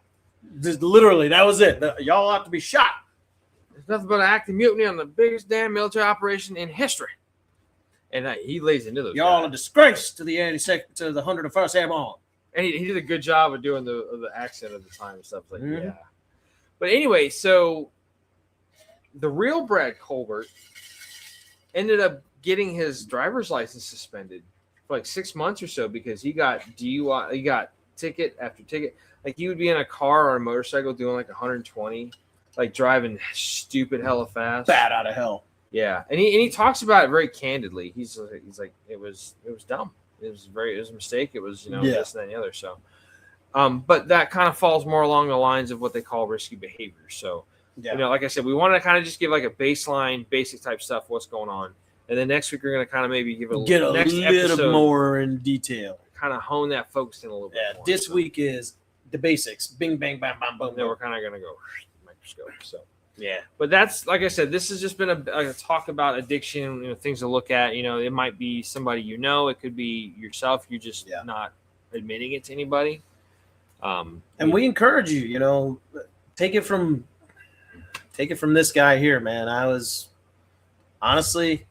Just literally, that was it. Y'all ought to be shot. There's nothing but an active mutiny on the biggest damn military operation in history. And he lays into those. Y'all a disgrace to the 101st Airborne. And he did a good job of doing the accent of the time and stuff like yeah. But anyway, so the real Brad Colbert ended up getting his driver's license suspended for like 6 months or so because he got DUI. He got ticket after ticket. Like you would be in a car or a motorcycle doing like 120, like driving stupid hella fast. Bad out of hell. Yeah, and he talks about it very candidly. He's like it was dumb. It was a mistake. It was this and that and the other. So, but that kind of falls more along the lines of what they call risky behavior. So, like I said, we wanted to kind of just give like a baseline, basic type stuff, what's going on, and then next week we're going to kind of maybe give it get a next little episode, more in detail. Kind of hone that focus in a little bit. Yeah, more, this week is the basics. Bing, bang, bam, bam, boom. Then we're kind of going to go microscope. So. Yeah, but that's like I said. This has just been a talk about addiction. Things to look at. It might be somebody it could be yourself. You're just not admitting it to anybody. And we encourage you. Take it from this guy here, man. I was honestly,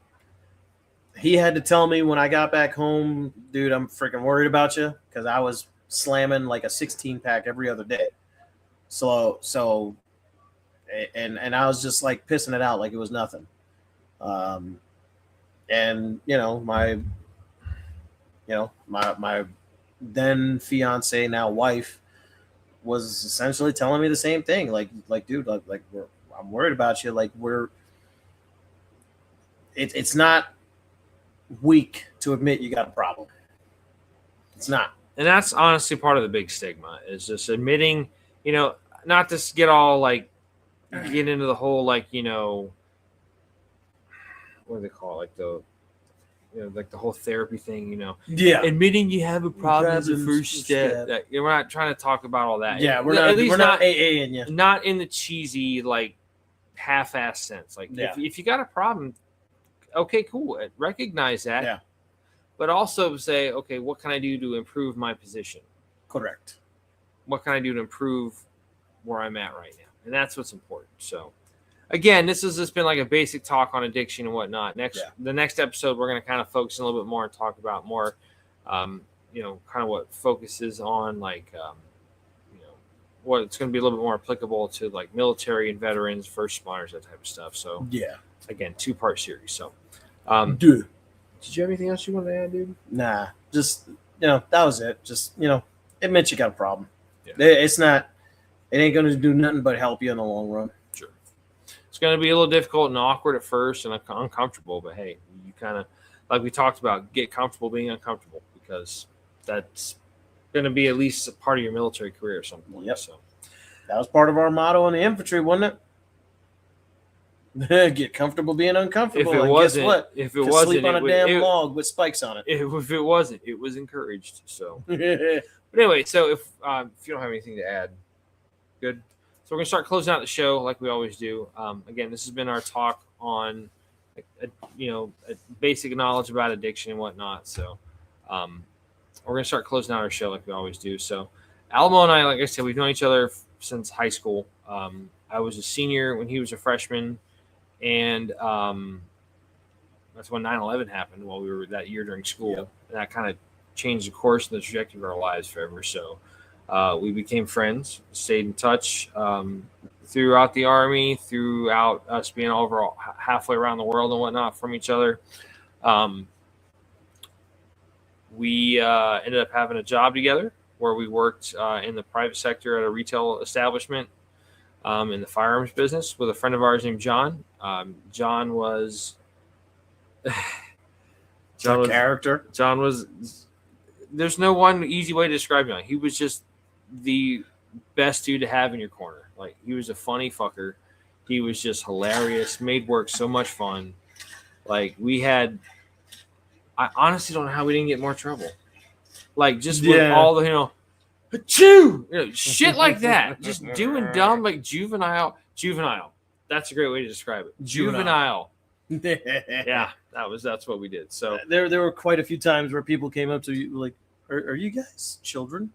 he had to tell me when I got back home, dude, I'm freaking worried about you because I was slamming like a 16-pack every other day. So. And I was just like pissing it out like it was nothing. And my then fiance, now wife, was essentially telling me the same thing. Like dude, I'm worried about you. Like it's not weak to admit you got a problem. It's not. And that's honestly part of the big stigma is just admitting, not to get all like, get into the whole what do they call it? Like the like the whole therapy thing, admitting you have a problem is the first step. We're not trying to talk about all that. Yeah, we're not AA-ing you. Not in the cheesy like half-ass sense. Like if you got a problem, okay, cool, recognize that. Yeah. But also say, okay, what can I do to improve my position? Correct. What can I do to improve where I'm at right now? And that's what's important. So, again, this has just been like a basic talk on addiction and whatnot. The next episode, we're going to kind of focus a little bit more and talk about more, kind of what focuses on what it's going to be a little bit more applicable to like military and veterans, first responders, that type of stuff. So, again, 2-part series. So, dude, did you have anything else you wanted to add, dude? Nah, just that was it. Just admit you got a problem. Yeah. It's not. It ain't going to do nothing but help you in the long run. Sure. It's going to be a little difficult and awkward at first and uncomfortable, but hey, you kind of, like we talked about, get comfortable being uncomfortable because that's going to be at least a part of your military career at some point. Yep. So that was part of our motto in the infantry, wasn't it? Get comfortable being uncomfortable. If it wasn't, sleep on a damn log with spikes on it. If it wasn't, it was encouraged. So, but anyway, so if you don't have anything to add. Good. So we're going to start closing out the show like we always do. Again, this has been our talk on, a basic knowledge about addiction and whatnot. So we're going to start closing out our show like we always do. So Alamo and I, like I said, we've known each other since high school. I was a senior when he was a freshman. And that's when 9/11 happened while we were that year during school. Yep. And that kind of changed the course and the trajectory of our lives forever. So we became friends, stayed in touch throughout the Army, throughout us being over halfway around the world and whatnot from each other. We ended up having a job together where we worked in the private sector at a retail establishment in the firearms business with a friend of ours named John. John was character. John was. There's no one easy way to describe John. He was just the best dude to have in your corner. Like, he was a funny fucker. He was just hilarious. Made work so much fun. Like, I honestly don't know how we didn't get more trouble. Like, just with all the, shit like that. Just doing dumb, like juvenile. That's a great way to describe it. Juvenile. Yeah, that's what we did. So there were quite a few times where people came up to you like, "Are you guys children?"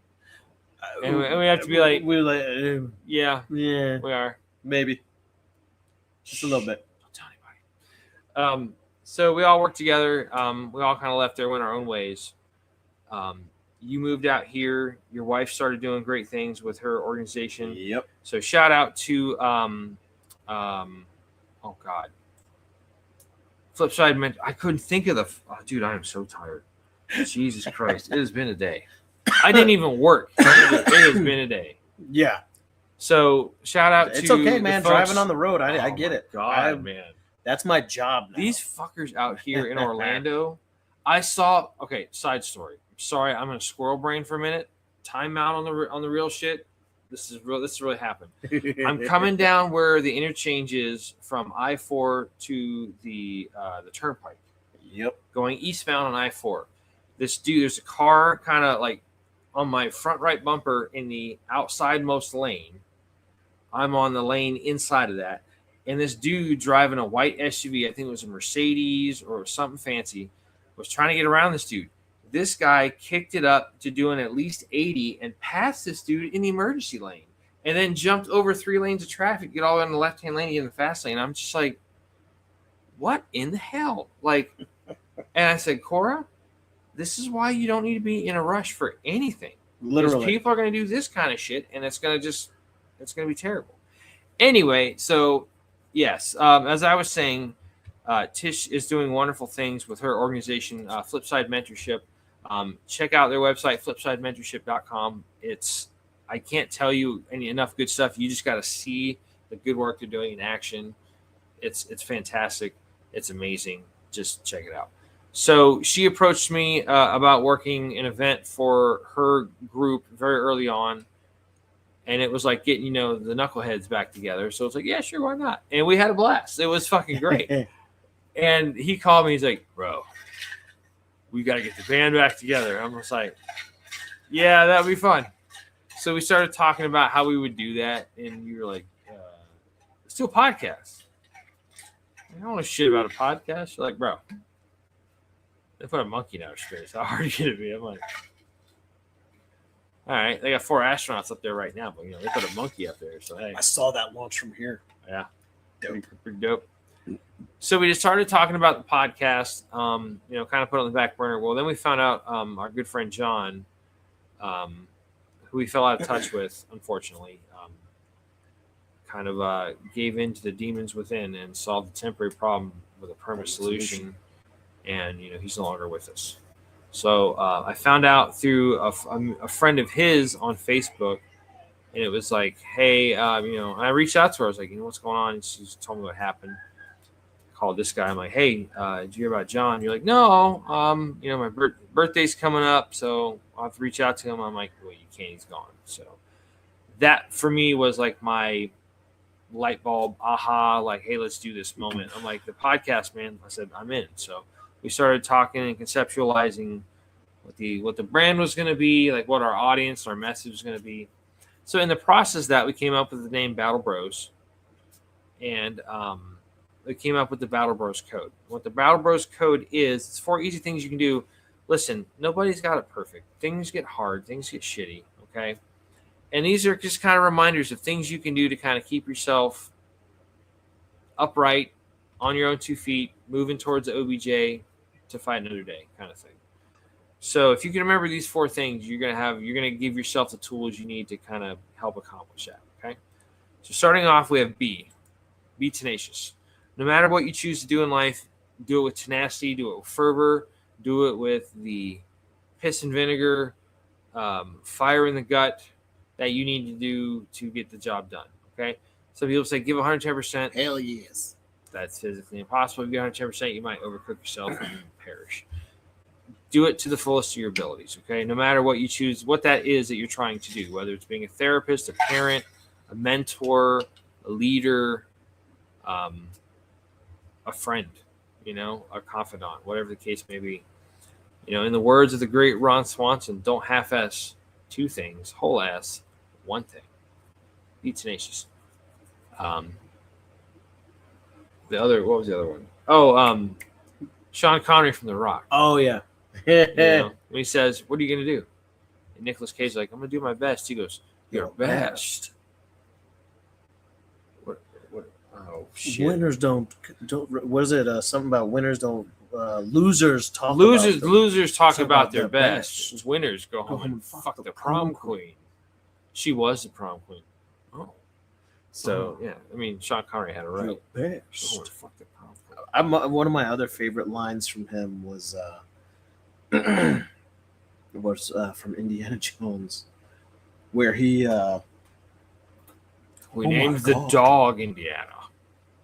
And we have to be like, we're like, yeah, we are, maybe just a little bit. Don't tell anybody. So we all worked together. We all kind of left there, went our own ways. You moved out here. Your wife started doing great things with her organization. Yep. So shout out to, oh God. Flipside meant I couldn't think of dude, I am so tired. Jesus Christ. It has been a day. I didn't even work. It has been a day. Yeah. So shout out to It's okay, the man. folks. Driving on the road, I Oh get my it. God, man. That's my job now. These fuckers out here in Orlando, I saw. Okay, side story. Sorry, I'm gonna squirrel brain for a minute. Time out on the real shit. This is real. This really happened. I'm coming down where the interchange is from I-4 to the turnpike. Yep. Going eastbound on I-4. This dude, there's a car kind of like on my front right bumper in the outside most lane. I'm on the lane inside of that. And this dude driving a white SUV, I think it was a Mercedes or something fancy, was trying to get around this dude. This guy kicked it up to doing at least 80 and passed this dude in the emergency lane and then jumped over 3 lanes of traffic, get all the way on the left-hand lane, get in the fast lane. I'm just like, what in the hell? Like, and I said, Cora, this is why you don't need to be in a rush for anything. Literally. People are going to do this kind of shit, and it's going to be terrible. Anyway, so yes, as I was saying, Tish is doing wonderful things with her organization, Flipside Mentorship. Check out their website, flipsidementorship.com. I can't tell you enough good stuff. You just got to see the good work they're doing in action. It's fantastic. It's amazing. Just check it out. So she approached me about working an event for her group very early on. And it was like getting, the knuckleheads back together. So it's like, yeah, sure, why not? And we had a blast. It was fucking great. And he called me. He's like, bro, we got to get the band back together. I'm just like, yeah, that would be fun. So we started talking about how we would do that. And you were like, let's do a podcast. I don't know shit about a podcast. You're like, bro, they put a monkey in outer space. How hard can it be? I'm like, all right, they got 4 astronauts up there right now, but they put a monkey up there. So hey, I saw that launch from here. Yeah, dope. Pretty dope. So we just started talking about the podcast. Kind of put it on the back burner. Well, then we found out our good friend John, who we fell out of touch with, unfortunately, kind of gave in to the demons within and solved the temporary problem with a permanent solution. And he's no longer with us. So I found out through a friend of his on Facebook, and it was like, hey, and I reached out to her. I was like, what's going on? And she told me what happened. I called this guy. I'm like, hey, did you hear about John? You're like, no, my birthday's coming up, so I'll have to reach out to him. I'm like, well, you can't. He's gone. So that for me was like my light bulb, aha, like, hey, let's do this moment. I'm like, the podcast, man. I said, I'm in. So we started talking and conceptualizing what the brand was going to be, like what our audience, our message was going to be. So in the process of that, we came up with the name Battle Bros, and we came up with the Battle Bros Code. What the Battle Bros Code is, it's 4 easy things you can do. Listen, nobody's got it perfect. Things get hard. Things get shitty, okay? And these are just kind of reminders of things you can do to kind of keep yourself upright, on your own 2 feet, moving towards the OBJ to fight another day kind of thing. So if you can remember these 4 things, you're going to give yourself the tools you need to kind of help accomplish that, okay? So starting off, we have B. Be tenacious. No matter what you choose to do in life, do it with tenacity, do it with fervor, do it with the piss and vinegar, fire in the gut that you need to do to get the job done, okay? Some people say give 110%. Hell yes. That's physically impossible. If you get 110%, you might overcook yourself and perish. Do it to the fullest of your abilities, okay? No matter what you choose, what that is that you're trying to do, whether it's being a therapist, a parent, a mentor, a leader, a friend, a confidant, whatever the case may be. In the words of the great Ron Swanson, don't half-ass 2 things, whole-ass 1 thing. Be tenacious. What was the other one? Oh, Sean Connery from The Rock. Oh, yeah. When he says, what are you going to do? And Nicolas Cage is like, I'm going to do my best. He goes, your best. What? Oh, shit. Winners don't. What is it? Something about winners don't. Losers talk. Losers talk about their best. Winners go home and fuck the prom queen. She was the prom queen. Oh. So, yeah. I mean, Sean Connery had it right. Best. Oh, fuck the prom queen. One of my other favorite lines from him was It was from Indiana Jones, where he We Oh my named the God. dog Indiana.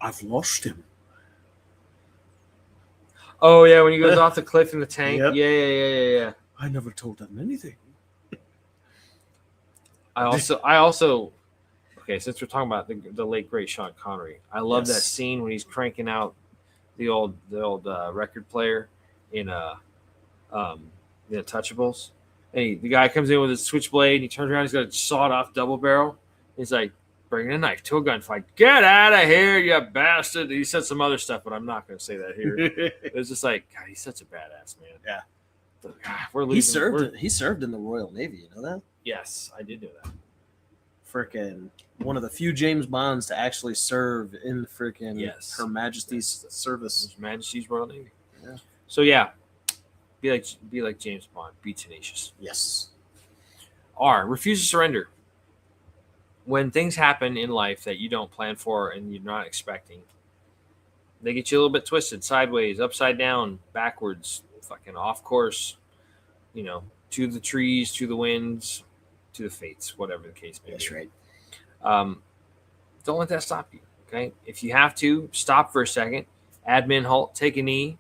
I've lost him. Oh yeah, when he goes off the cliff in the tank. Yep. Yeah. I never told them anything. I also. Okay, since we're talking about the late great Sean Connery, I love that Yes. scene when he's cranking out the old record player in the Untouchables, and the guy comes in with his switchblade and he turns around, he's got a sawed off double barrel. He's like bringing a knife to a gunfight. Get out of here, you bastard! He said some other stuff, but I'm not going to say that here. It was just like, God, he's such a badass man. Yeah. God, we're losing. He served in the Royal Navy. You know that? Yes, I did know that. Freaking one of the few James Bonds to actually serve in freaking Yes. Her Majesty's service. His Majesty's Royal Navy. Yeah. So yeah, be like James Bond. Be tenacious. Yes. R. Refuse to surrender. When things happen in life that you don't plan for and you're not expecting, they get you a little bit twisted, sideways, upside down, backwards, fucking off course, to the trees, to the winds, to the fates, whatever the case may be. That's right. Don't let that stop you. Okay. If you have to, stop for a second, admin halt, take a knee,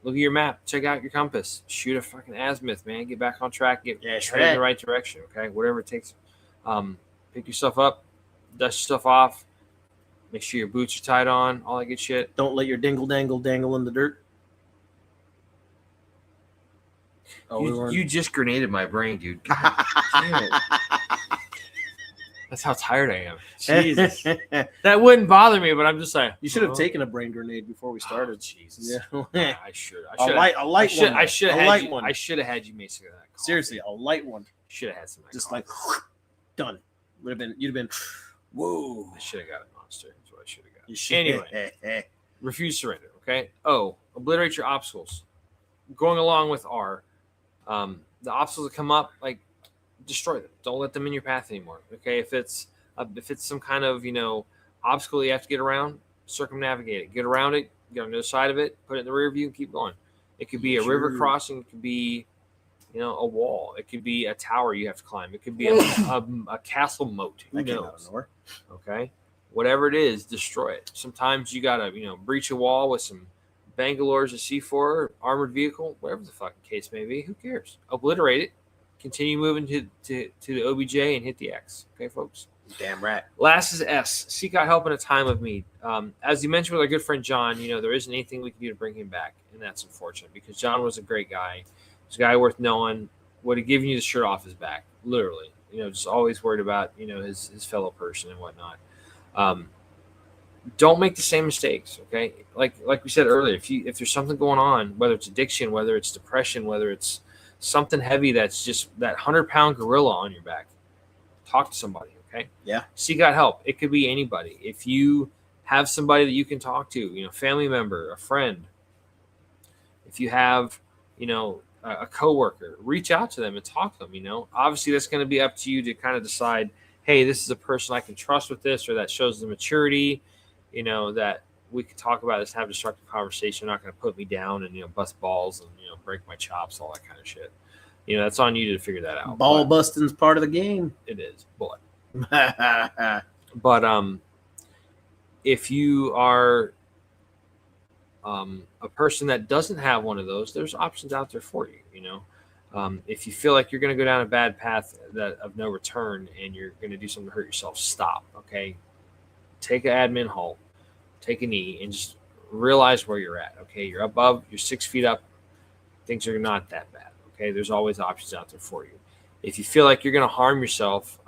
look at your map, check out your compass, shoot a fucking azimuth, man, get back on track, head in the right direction. Okay. Whatever it takes. Pick yourself up, dust yourself off, make sure your boots are tied on, all that good shit. Don't let your dingle dangle in the dirt. Oh, you just grenaded my brain, dude. God damn it. That's how tired I am. Jesus. That wouldn't bother me, but I'm just like, You should have taken a brain grenade before we started. Jesus. Yeah. I should. A light one. I should have had you make some of that. Coffee. Seriously, a light one. Should have had some. Just coffee. like done. You'd have been. Whoa! I should have got a monster. That's what I should have got. You should. Anyway, refuse surrender. Okay. O. Obliterate your obstacles. Going along with R, the obstacles that come up, like destroy them. Don't let them in your path anymore. Okay. If it's some kind of obstacle you have to get around, circumnavigate it. Get around it. Get on the other side of it. Put it in the rear view and keep going. It could be a river crossing. It could be a wall. It could be a tower you have to climb. It could be a castle moat. Who knows? Okay. Whatever it is, destroy it. Sometimes you got to, breach a wall with some Bangalores, a C4, armored vehicle, whatever the fucking case may be. Who cares? Obliterate it. Continue moving to the OBJ and hit the X. Okay, folks? Damn right. Last is S. Seek out help in a time of need. As you mentioned with our good friend John, there isn't anything we can do to bring him back. And that's unfortunate because John was a great guy. He's a guy worth knowing. Would have given you the shirt off his back, literally. Just always worried about his fellow person and whatnot. Don't make the same mistakes. Okay, like we said earlier, if there's something going on, whether it's addiction, whether it's depression, whether it's something heavy that's just that 100-pound gorilla on your back, talk to somebody. Okay. Yeah. Seek out help. It could be anybody. If you have somebody that you can talk to, family member, a friend. If you have, a coworker, reach out to them and talk to them. Obviously that's going to be up to you to kind of decide, hey, this is a person I can trust with this, or that shows the maturity, that we can talk about this, have a destructive conversation. Not going to put me down and, bust balls and, break my chops, all that kind of shit. That's on you to figure that out. Ball busting's part of the game. It is, but if you are a person that doesn't have one of those, there's options out there for you. If you feel like you're going to go down a bad path of no return and you're going to do something to hurt yourself, stop. Okay, take an admin halt, take a knee, and just realize where you're at. Okay, you're 6 feet up. Things are not that bad. Okay, there's always options out there for you. If you feel like you're going to harm yourself,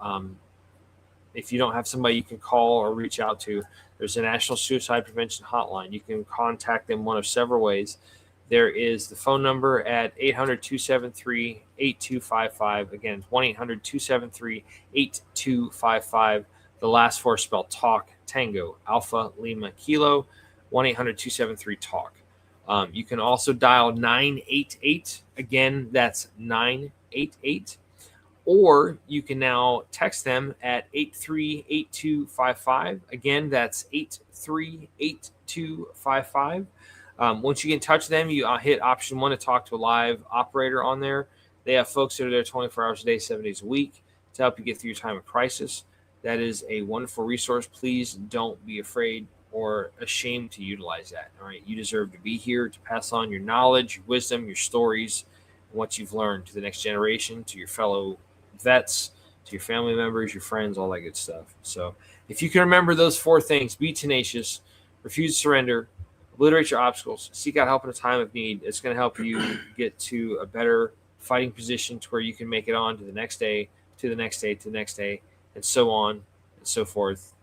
if you don't have somebody you can call or reach out to, there's a National Suicide Prevention Hotline. You can contact them one of several ways. There is the phone number at 800-273-8255. Again, it's 1-800-273-8255. The last four spell TALK, Tango, Alpha, Lima, Kilo, 1-800-273-TALK. You can also dial 988. Again, that's 988. Or you can now text them at 838255. Again, that's 838255. Once you get in touch with them, you hit option 1 to talk to a live operator on there. They have folks that are there 24 hours a day, 7 days a week to help you get through your time of crisis. That is a wonderful resource. Please don't be afraid or ashamed to utilize that. All right. You deserve to be here to pass on your knowledge, your wisdom, your stories, and what you've learned to the next generation, to your fellow vets, to your family members, your friends, all that good stuff. So if you can remember those 4 things, be tenacious, refuse to surrender, obliterate your obstacles, seek out help in a time of need, it's going to help you get to a better fighting position to where you can make it on to the next day, to the next day, to the next day, and so on and so forth,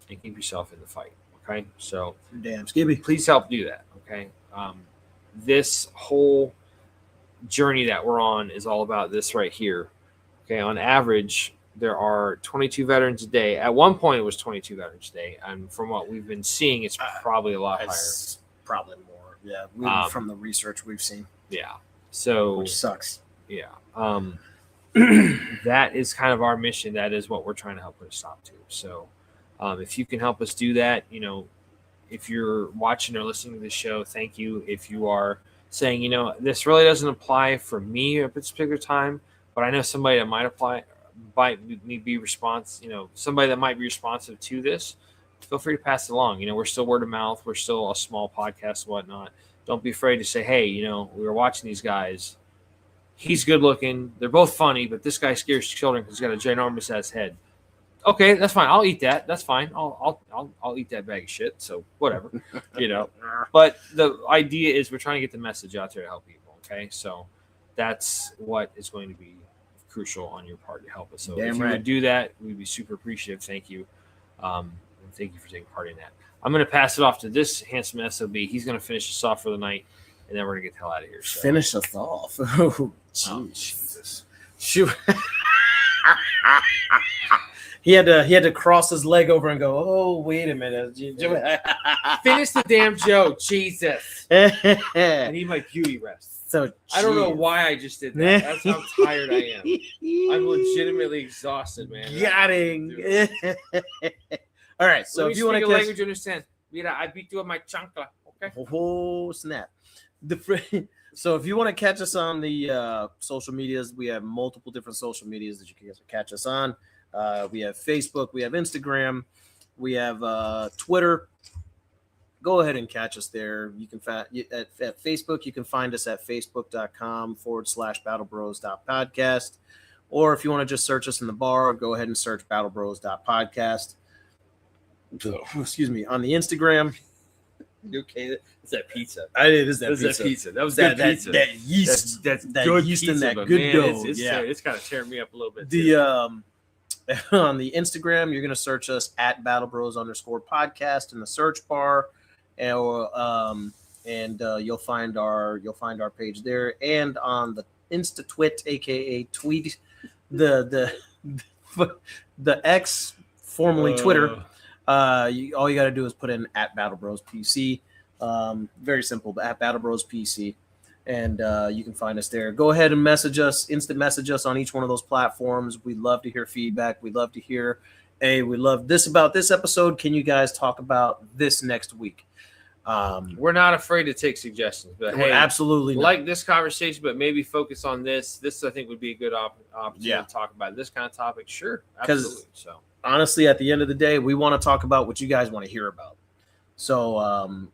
and keep yourself in the fight. Okay, so damn Skibby, please help do that. Okay, this whole journey that we're on is all about this right here. Okay, on average, there are 22 veterans a day. At one point, it was 22 veterans a day, and from what we've been seeing, it's probably a lot higher. Probably more. Yeah, from the research we've seen. Yeah, so which sucks. Yeah. That is kind of our mission. That is what we're trying to help put a stop to. So if you can help us do that, if you're watching or listening to this show, thank you. If you are saying, this really doesn't apply for me at this particular time, but I know somebody that might be somebody that might be responsive to this, feel free to pass it along. We're still word of mouth. We're still a small podcast and whatnot. Don't be afraid to say, hey, we were watching these guys. He's good looking. They're both funny, but this guy scares children because he's got a ginormous ass head. Okay, that's fine. I'll eat that. That's fine. I'll eat that bag of shit. So whatever, But the idea is we're trying to get the message out there to help people. Okay, so that's what is going to be crucial on your part to help us. So if you would do that, we'd be super appreciative. Thank you, and thank you for taking part in that. I'm going to pass it off to this handsome SOB. He's going to finish us off for the night, and then we're going to get the hell out of here. So. Finish us off. Oh, Jesus. Shoot. He had to cross his leg over and go, oh, wait a minute. Finish the damn joke, Jesus. I need my beauty rest. So I don't know why I just did that. That's how tired I am. I'm legitimately exhausted, man. Getting. All right. So if you want to language, you understand. Mira, I beat you with my chancla. Okay. Oh, snap. So if you want to catch us on the social medias, we have multiple different social medias that you can catch us on. We have Facebook, we have Instagram, we have Twitter. Go ahead and catch us there. You can at Facebook, you can find us at facebook.com/battlebros.podcast. Or if you want to just search us in the bar, go ahead and search battlebros.podcast. Excuse me. On the Instagram. Okay, it's that pizza. It is that pizza. That was good pizza. That yeast. That's that good yeast pizza, and that good dough. It's kind of tearing me up a little bit. On the Instagram, you're gonna search us at BattleBros_podcast in the search bar, and you'll find our page there. And on the Insta-Twit, aka tweet, the X, formerly Twitter. All you got to do is put in at BattleBrosPC. Very simple, at BattleBrosPC. And you can find us there. Go ahead and instant message us on each one of those platforms. We'd love to hear feedback. We'd love to hear, hey, we love this about this episode. Can you guys talk about this next week? We're not afraid to take suggestions, but hey, absolutely like this conversation, but maybe focus on this. This, I think, would be a good opportunity to talk about this kind of topic. Sure, absolutely. So honestly, at the end of the day, we want to talk about what you guys want to hear about. So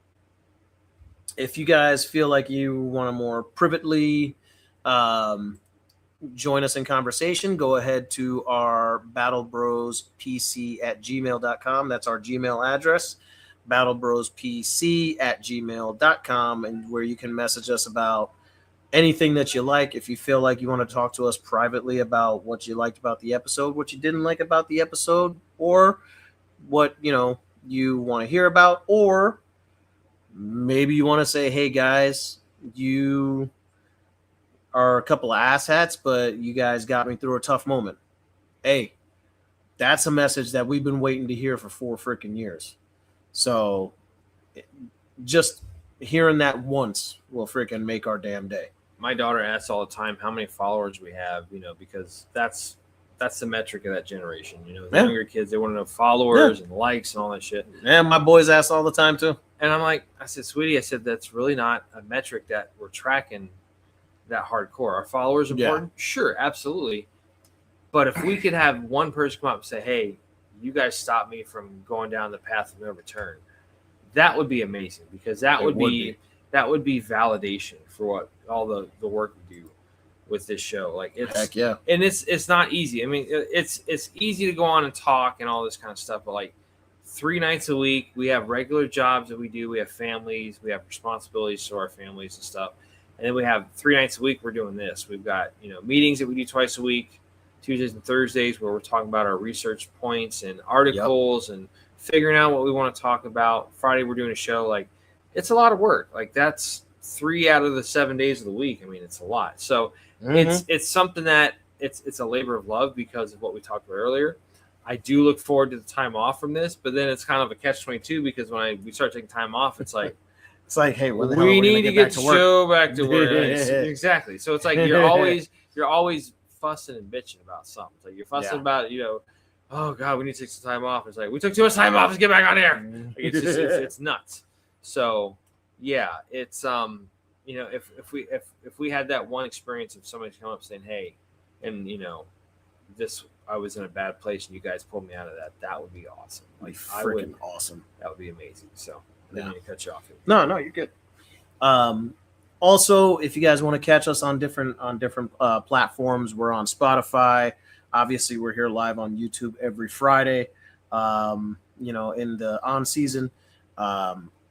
if you guys feel like you want to more privately join us in conversation, go ahead to our battlebrospc@gmail.com. That's our Gmail address, battlebrospc@gmail.com, and where you can message us about anything that you like. If you feel like you want to talk to us privately about what you liked about the episode, what you didn't like about the episode, or what you want to hear about, or maybe you want to say, hey guys, you are a couple of asshats, but you guys got me through a tough moment. Hey, that's a message that we've been waiting to hear for 4 freaking years. So just hearing that once will freaking make our damn day. My daughter asks all the time how many followers we have, because that's the metric of that generation. The younger kids, they want to know followers and likes and all that shit. Yeah, my boys ask all the time too. And I'm like, I said, sweetie, that's really not a metric that we're tracking that hardcore. Are followers important? Sure, absolutely. But if we could have one person come up and say, "Hey, you guys stopped me from going down the path of no return," that would be amazing, because that would be validation for what all the work we do with this show. Like, it's heck yeah, and it's not easy. I mean, it's easy to go on and talk and all this kind of stuff, but like 3 nights a week, we have regular jobs that we do. We have families, we have responsibilities to our families and stuff. And then we have 3 nights a week we're doing this. We've got, meetings that we do twice a week, Tuesdays and Thursdays, where we're talking about our research points and articles and figuring out what we want to talk about. Friday we're doing a show. Like, it's a lot of work. Like, that's 3 out of the 7 days of the week. I mean, it's a lot. So it's something that it's a labor of love because of what we talked about earlier. I do look forward to the time off from this, but then it's kind of a catch-22, because when we start taking time off, it's like, hey, when the we need to get the show back to work. Yeah. Exactly. So it's like you're always fussing and bitching about something. It's like you're fussing about, oh God, we need to take some time off. It's like, we took too much time off. Let's get back on here. Like, it's just it's nuts. So yeah, it's if we had that one experience of somebody coming up saying, hey, and this, I was in a bad place and you guys pulled me out of that, that would be awesome. Like, freaking awesome. That would be amazing. So I didn't mean to cut you off. No, you're good. Also, if you guys want to catch us on different platforms, we're on Spotify. Obviously, we're here live on YouTube every Friday. In the on season,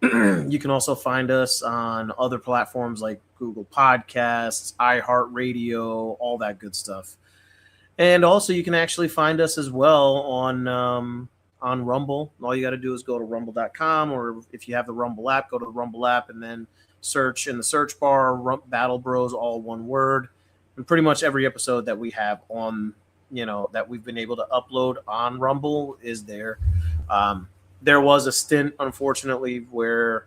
you can also find us on other platforms like Google Podcasts, iHeartRadio, all that good stuff. And also, you can actually find us as well on Rumble. All you got to do is go to rumble.com, or if you have the Rumble app, go to the Rumble app and then search in the search bar, Battle Bros, all one word. And pretty much every episode that we have on, that we've been able to upload on Rumble is there. There was a stint, unfortunately, where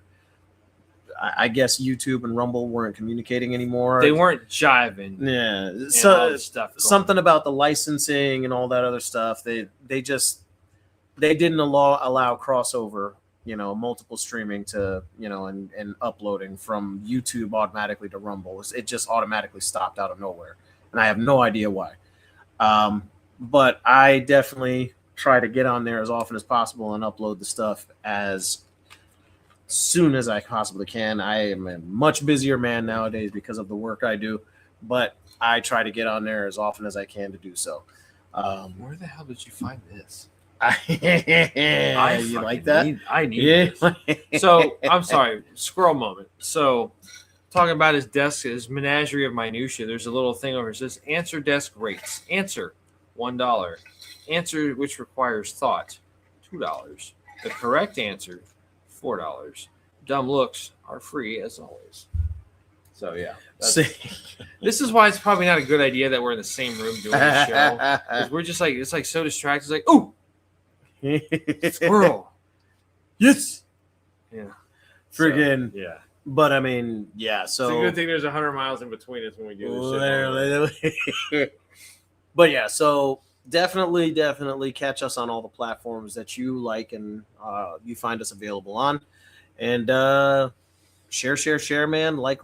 I guess YouTube and Rumble weren't communicating anymore. They weren't jiving. Yeah. So something about the licensing and all that other stuff. They didn't allow crossover, multiple streaming to, and uploading from YouTube automatically to Rumble. It just automatically stopped out of nowhere. And I have no idea why. But I definitely try to get on there as often as possible and upload the stuff as soon as I possibly can. I am a much busier man nowadays because of the work I do, but I try to get on there as often as I can to do so. Where the hell did you find this? You like that? I need this. So I'm sorry, squirrel moment. So talking about his desk, his menagerie of minutia, there's a little thing over here that says answer desk rates. Answer, $1. Answer which requires thought, $2. The correct answer, $4. Dumb looks are free as always. So yeah, this is why it's probably not a good idea that we're in the same room doing the show, because we're just like, it's like so distracted. It's like, ooh, squirrel, yes, yeah, friggin' so, yeah. But I mean, yeah. So it's a good thing there's 100 miles in between us when we do this shit. But yeah, so definitely catch us on all the platforms that you like and you find us available on, and share, man. Like,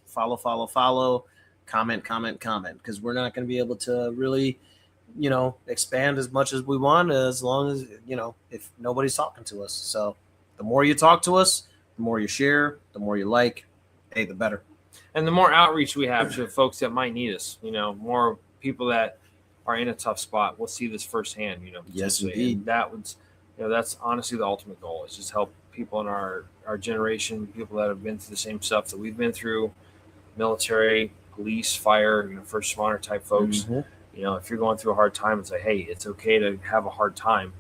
follow, comment, because we're not going to be able to really, expand as much as we want as long as, if nobody's talking to us. So the more you talk to us, the more you share, the more you like, hey, the better. And the more outreach we have to folks that might need us, more people that are in a tough spot, we'll see this firsthand, Yes, indeed. And that was, that's honestly the ultimate goal, is just help people in our generation, people that have been through the same stuff that we've been through, military, police, fire, first responder type folks. Mm-hmm. If you're going through a hard time, it's like, hey, it's okay to have a hard time.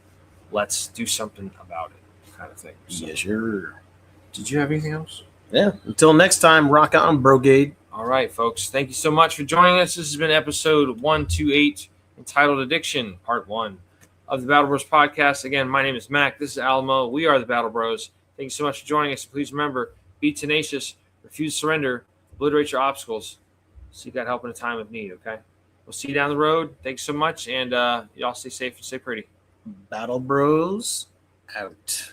Let's do something about it, kind of thing. So, yes, sure. Did you have anything else? Yeah. Until next time, rock on, brogade. All right, folks. Thank you so much for joining us. This has been episode 128, entitled Addiction, Part 1 of the Battle Bros podcast. Again, my name is Mac. This is Alamo. We are the Battle Bros. Thank you so much for joining us. Please remember, be tenacious, refuse to surrender, obliterate your obstacles, seek out help in a time of need, okay? We'll see you down the road. Thanks so much, and y'all stay safe and stay pretty. Battle Bros out.